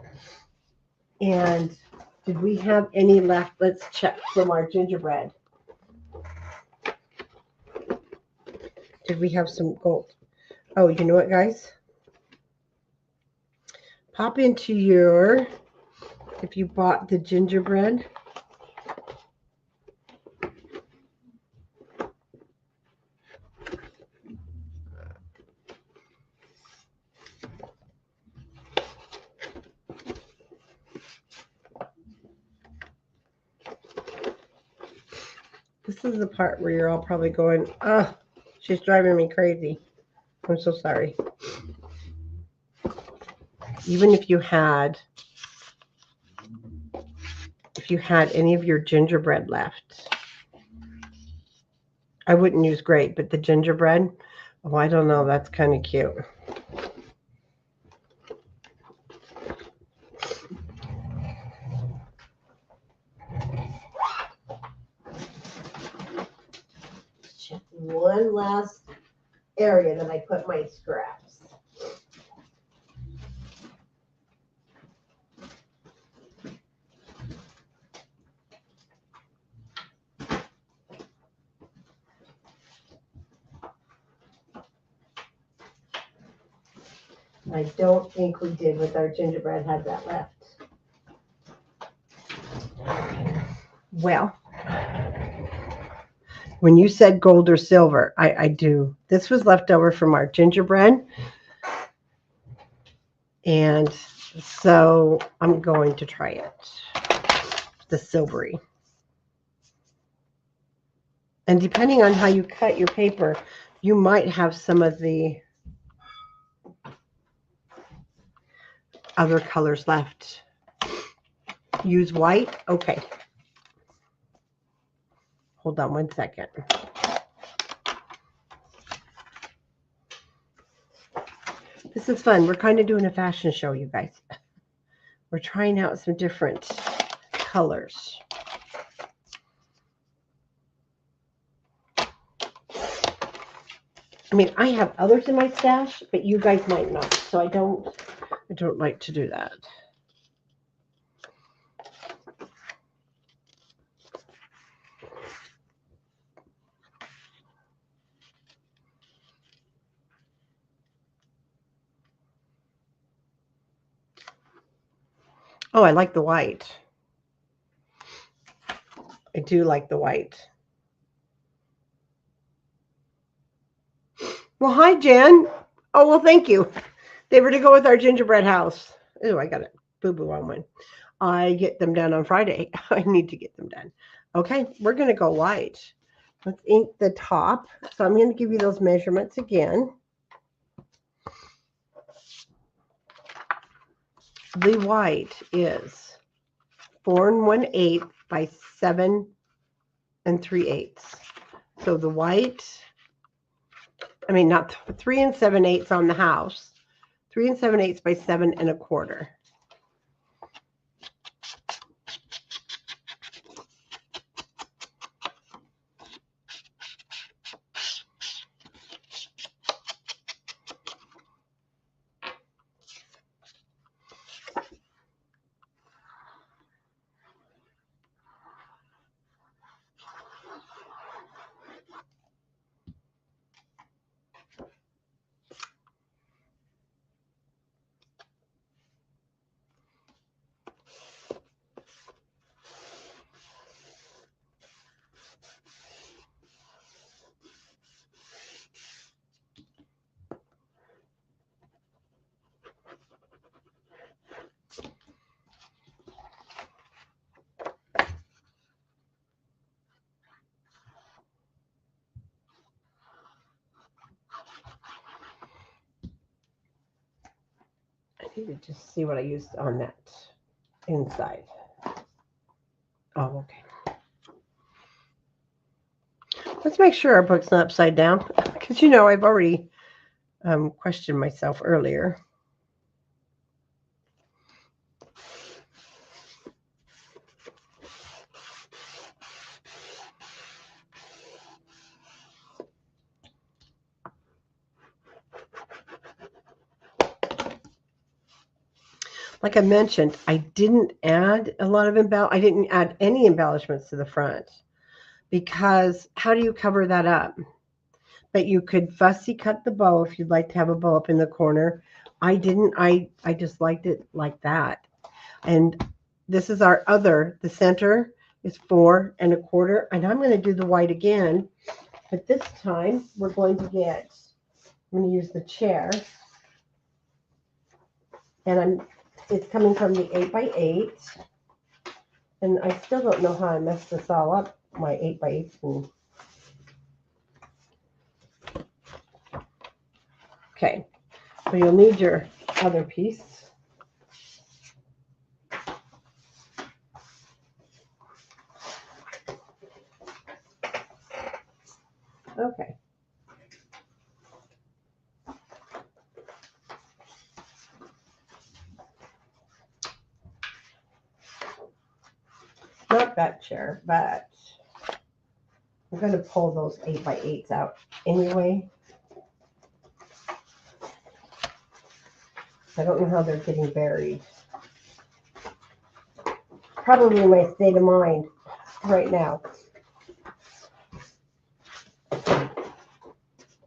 And did we have any left? Let's check from our gingerbread. Did we have some gold? Oh, you know what, guys? Pop into your, if you bought the gingerbread, this is the part where you're all probably going, oh, she's driving me crazy. I'm so sorry. Even if you had any of your gingerbread left, I wouldn't use grape, but the gingerbread, oh, I don't know, that's kind of cute. one last area that I put my scraps. I don't think we did with our gingerbread, had that left. Well, when you said gold or silver, I do. This was left over from our gingerbread. And so I'm going to try it. The silvery. And depending on how you cut your paper, you might have some of the other colors left. Use white. Okay. Hold on one second. This is fun. We're kind of doing a fashion show, you guys. We're trying out some different colors. I mean, I have others in my stash, but you guys might not. So I don't like to do that. Oh, I like the white. I do like the white. Well, hi, Jen. Oh, well, thank you. They were to go with our gingerbread house. Oh, I got it. Boo-boo on one. I get them done on Friday. I need to get them done. Okay, we're going to go white. Let's ink the top. So I'm going to give you those measurements again. The white is 4 1/8 by 7 3/8. So the white, I mean, not 3 7/8 on the house. 3 7/8 by 7 1/4. I need to just see what I used on that inside. Oh, okay. Let's make sure our book's not upside down, because you know I've already questioned myself earlier. Like I mentioned, I didn't add a lot of I didn't add any embellishments to the front, because how do you cover that up? But you could fussy cut the bow if you'd like to have a bow up in the corner. I didn't. I just liked it like that. And this is our other. The center is 4 1/4, and I'm going to do the white again. But this time we're going to get. I'm going to use the chair, and it's coming from the 8 by 8. And I still don't know how I messed this all up, my 8 by 8. Okay, so you'll need your other piece. Okay. Not that chair, but I'm going to pull those 8x8s out anyway. I don't know how they're getting buried. Probably my state of mind right now.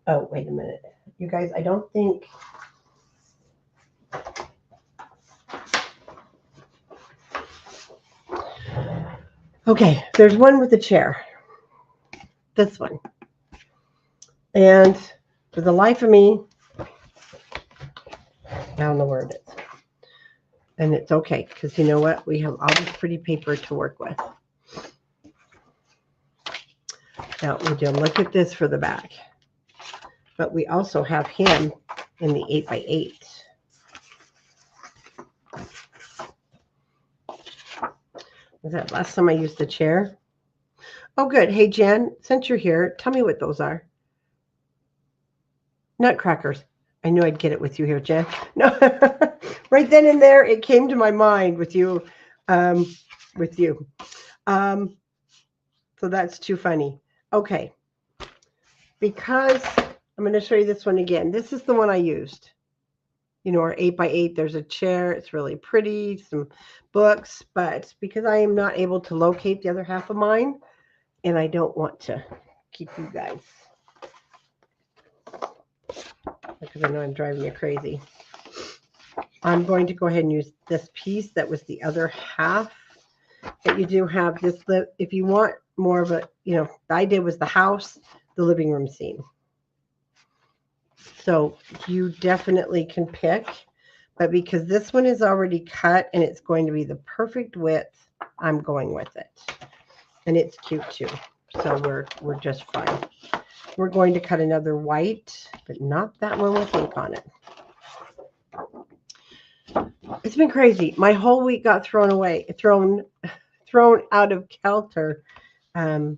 Oh, wait a minute. You guys, I don't think... Okay, there's one with the chair. This one. And for the life of me, I don't know where it is. And it's okay, because you know what? We have all this pretty paper to work with. Now, we do look at this for the back. But we also have him in the 8x8. Was that last time I used the chair? Oh, good. Hey, Jen, since you're here, tell me what those are. Nutcrackers. I knew I'd get it with you here, Jen. No, right then and there, it came to my mind with you. So that's too funny. Okay. Because I'm going to show you this one again. This is the one I used. You know, our 8x8, there's a chair. It's really pretty, some books, but because I am not able to locate the other half of mine, and I don't want to keep you guys, because I know I'm driving you crazy, I'm going to go ahead and use this piece that was the other half that you do have this. If you want more of a, you know, the idea was the house, the living room scene. So you definitely can pick, but because this one is already cut and it's going to be the perfect width, I'm going with it. And it's cute too. So we're just fine. We're going to cut another white, but not that one with ink on it. It's been crazy. My whole week got thrown out of kilter. 4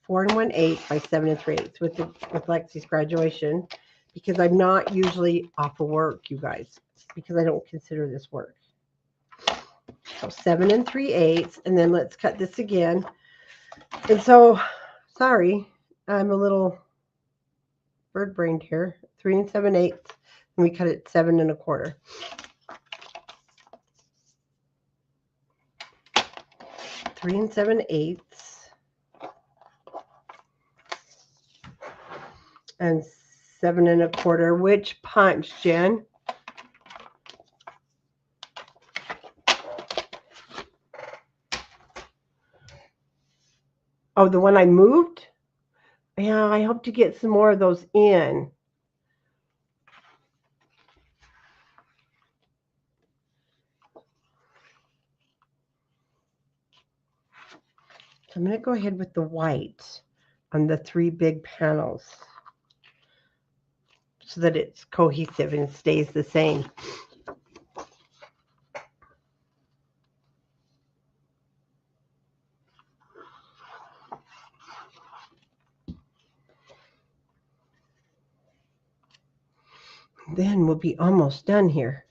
1/8 by 7 3/8 with Lexi's graduation, because I'm not usually off of work, you guys, because I don't consider this work. So 7 3/8, and then let's cut this again. And so, sorry, I'm a little bird-brained here. 3 7/8, and we cut it 7 1/4. Three 7/8, and 7 1/4. Which punch, Jen? Oh, the one I moved? Yeah, I hope to get some more of those in. So I'm going to go ahead with the white on the 3 big panels so that it's cohesive and stays the same. Then we'll be almost done here.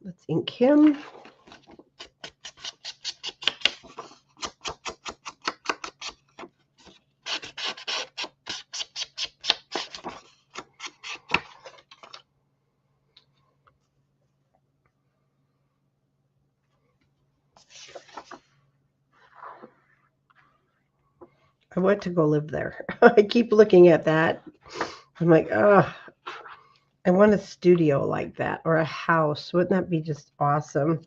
Let's ink him. I want to go live there. I keep looking at that. I'm like, oh, I want a studio like that, or a house. Wouldn't that be just awesome?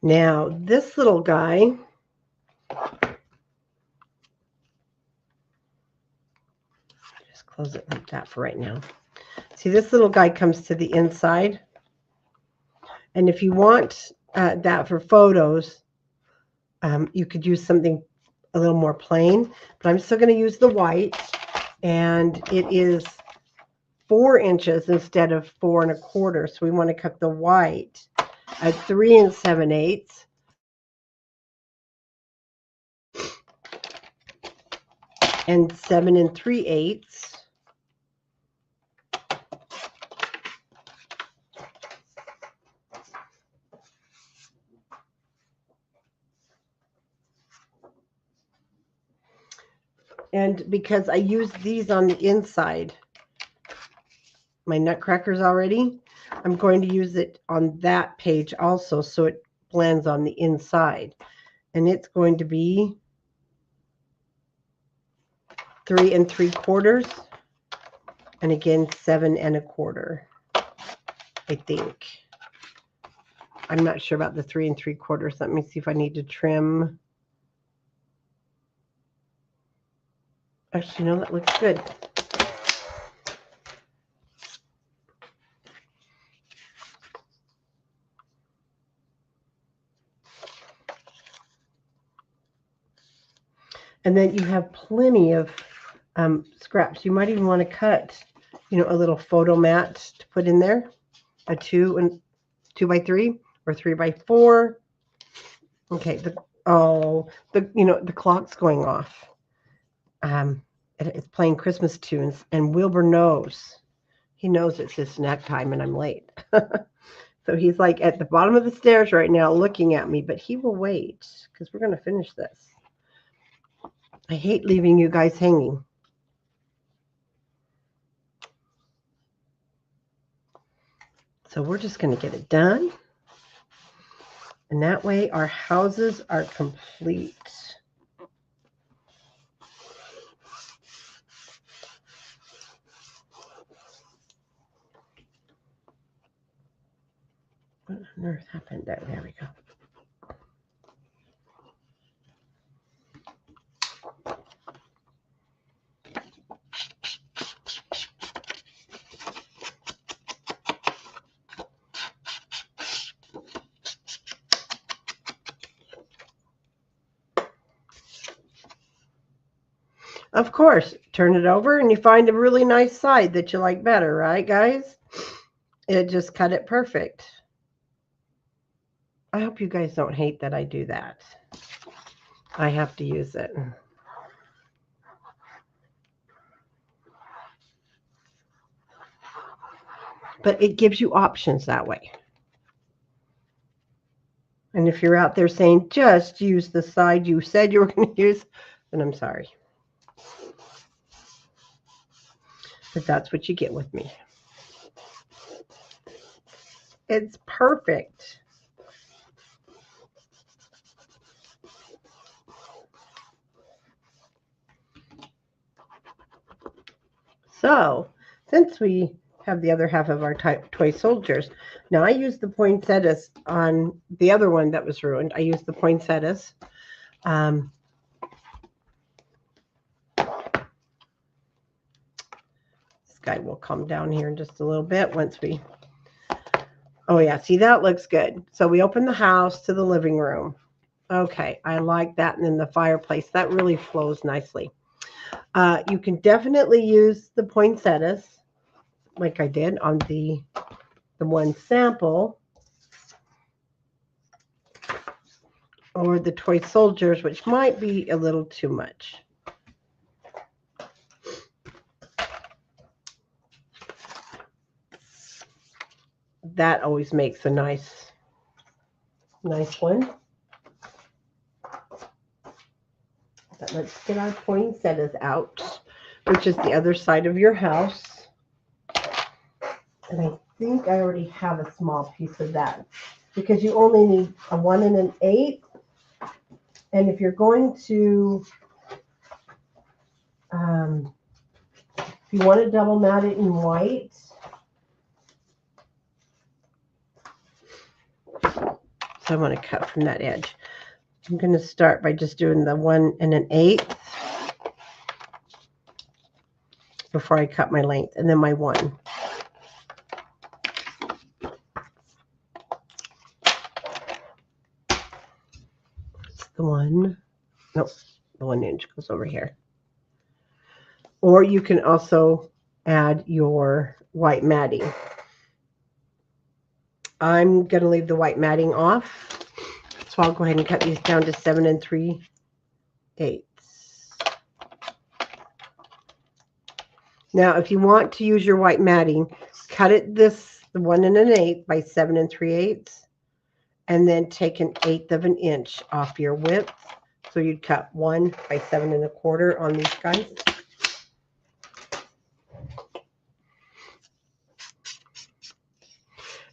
Now, this little guy, Just close it like that for right now. See, this little guy comes to the inside. And if you want that for photos, you could use something a little more plain. But I'm still going to use the white. And it is 4 inches instead of 4 1/4. So we want to cut the white at 3 7/8. And 7 3/8. And because I use these on the inside, my nutcrackers already, I'm going to use it on that page also so it blends on the inside. And it's going to be 3 3/4. And again, 7 1/4, I think. I'm not sure about the 3 3/4. Let me see if I need to trim. Actually, no, that looks good. And then you have plenty of scraps. You might even want to cut, a little photo mat to put in there, a 2 by 3 or 3 by 4. Okay. The clock's going off. It's playing Christmas tunes, and Wilbur knows. He knows it's his snack time, and I'm late. So he's like at the bottom of the stairs right now looking at me, but he will wait because we're going to finish this. I hate leaving you guys hanging. So we're just going to get it done. And that way our houses are complete. What on earth happened there? There we go. Of course, turn it over and you find a really nice side that you like better, right, guys? It just cut it perfect. I hope you guys don't hate that I do that. I have to use it. But it gives you options that way. And if you're out there saying, just use the side you said you were going to use, then I'm sorry. But that's what you get with me. It's perfect. So, since we have the other half of our toy soldiers, now I use the poinsettias on the other one that was ruined. I use the poinsettias. This guy will come down here in just a little bit once we... Oh, yeah. See, that looks good. So we open the house to the living room. Okay. I like that. And then the fireplace. That really flows nicely. You can definitely use the poinsettias like I did on the one sample, or the toy soldiers, which might be a little too much. That always makes a nice one. But let's get our poinsettias out, which is the other side of your house. And I think I already have a small piece of that because you only need a 1 1/8. And if you're going to, if you want to double mat it in white, so I'm going to cut from that edge. I'm going to start by just doing the 1 1/8 before I cut my length, and then my 1. It's the 1. Nope, the 1 inch goes over here. Or you can also add your white matting. I'm going to leave the white matting off, so I'll go ahead and cut these down to 7 3/8. Now, if you want to use your white matting, cut it the 1 1/8 by 7 3/8, and then take 1/8 of an inch off your width. So you'd cut 1 by 7 1/4 on these guys.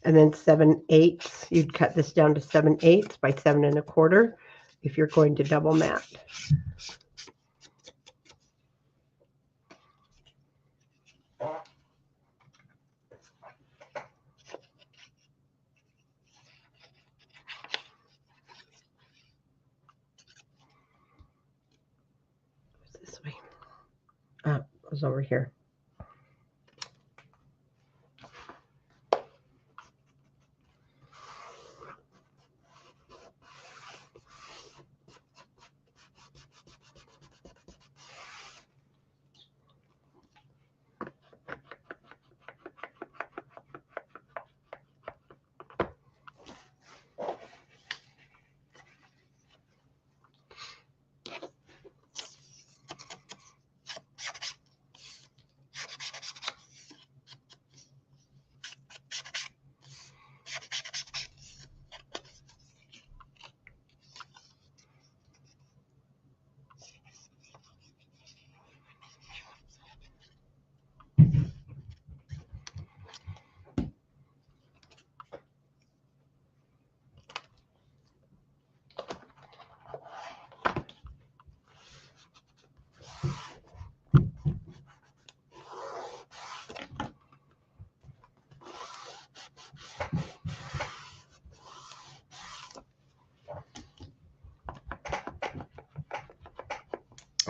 And then 7/8, you'd cut this down to 7/8 by 7 1/4 if you're going to double mat. This way. It goes over here.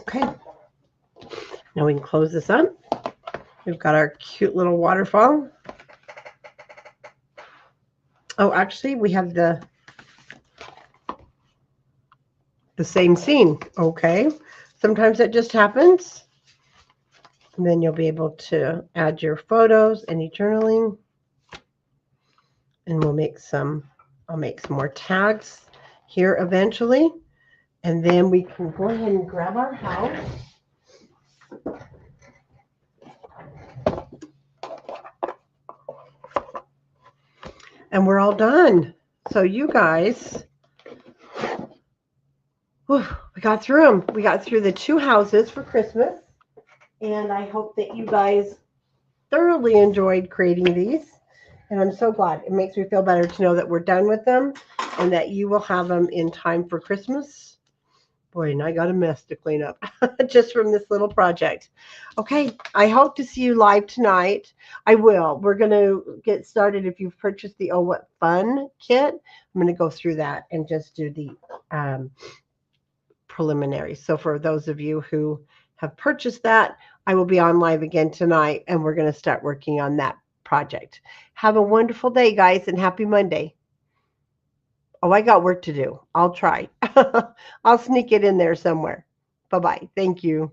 Okay, now we can close this up. We've got our cute little waterfall. Oh, actually, we have the same scene. Okay, sometimes that just happens. And then you'll be able to add your photos, any journaling. And we'll make some, I'll make some more tags here eventually. And then we can go ahead and grab our house. And we're all done. So you guys, whew, we got through them. We got through the 2 houses for Christmas. And I hope that you guys thoroughly enjoyed creating these. And I'm so glad. It makes me feel better to know that we're done with them and that you will have them in time for Christmas. Boy, and I got a mess to clean up just from this little project. Okay, I hope to see you live tonight. I will. We're going to get started. If you've purchased the Oh What Fun kit, I'm going to go through that and just do the preliminary. So for those of you who have purchased that, I will be on live again tonight, and we're going to start working on that project. Have a wonderful day, guys, and happy Monday. Oh, I got work to do. I'll try. I'll sneak it in there somewhere. Bye-bye. Thank you.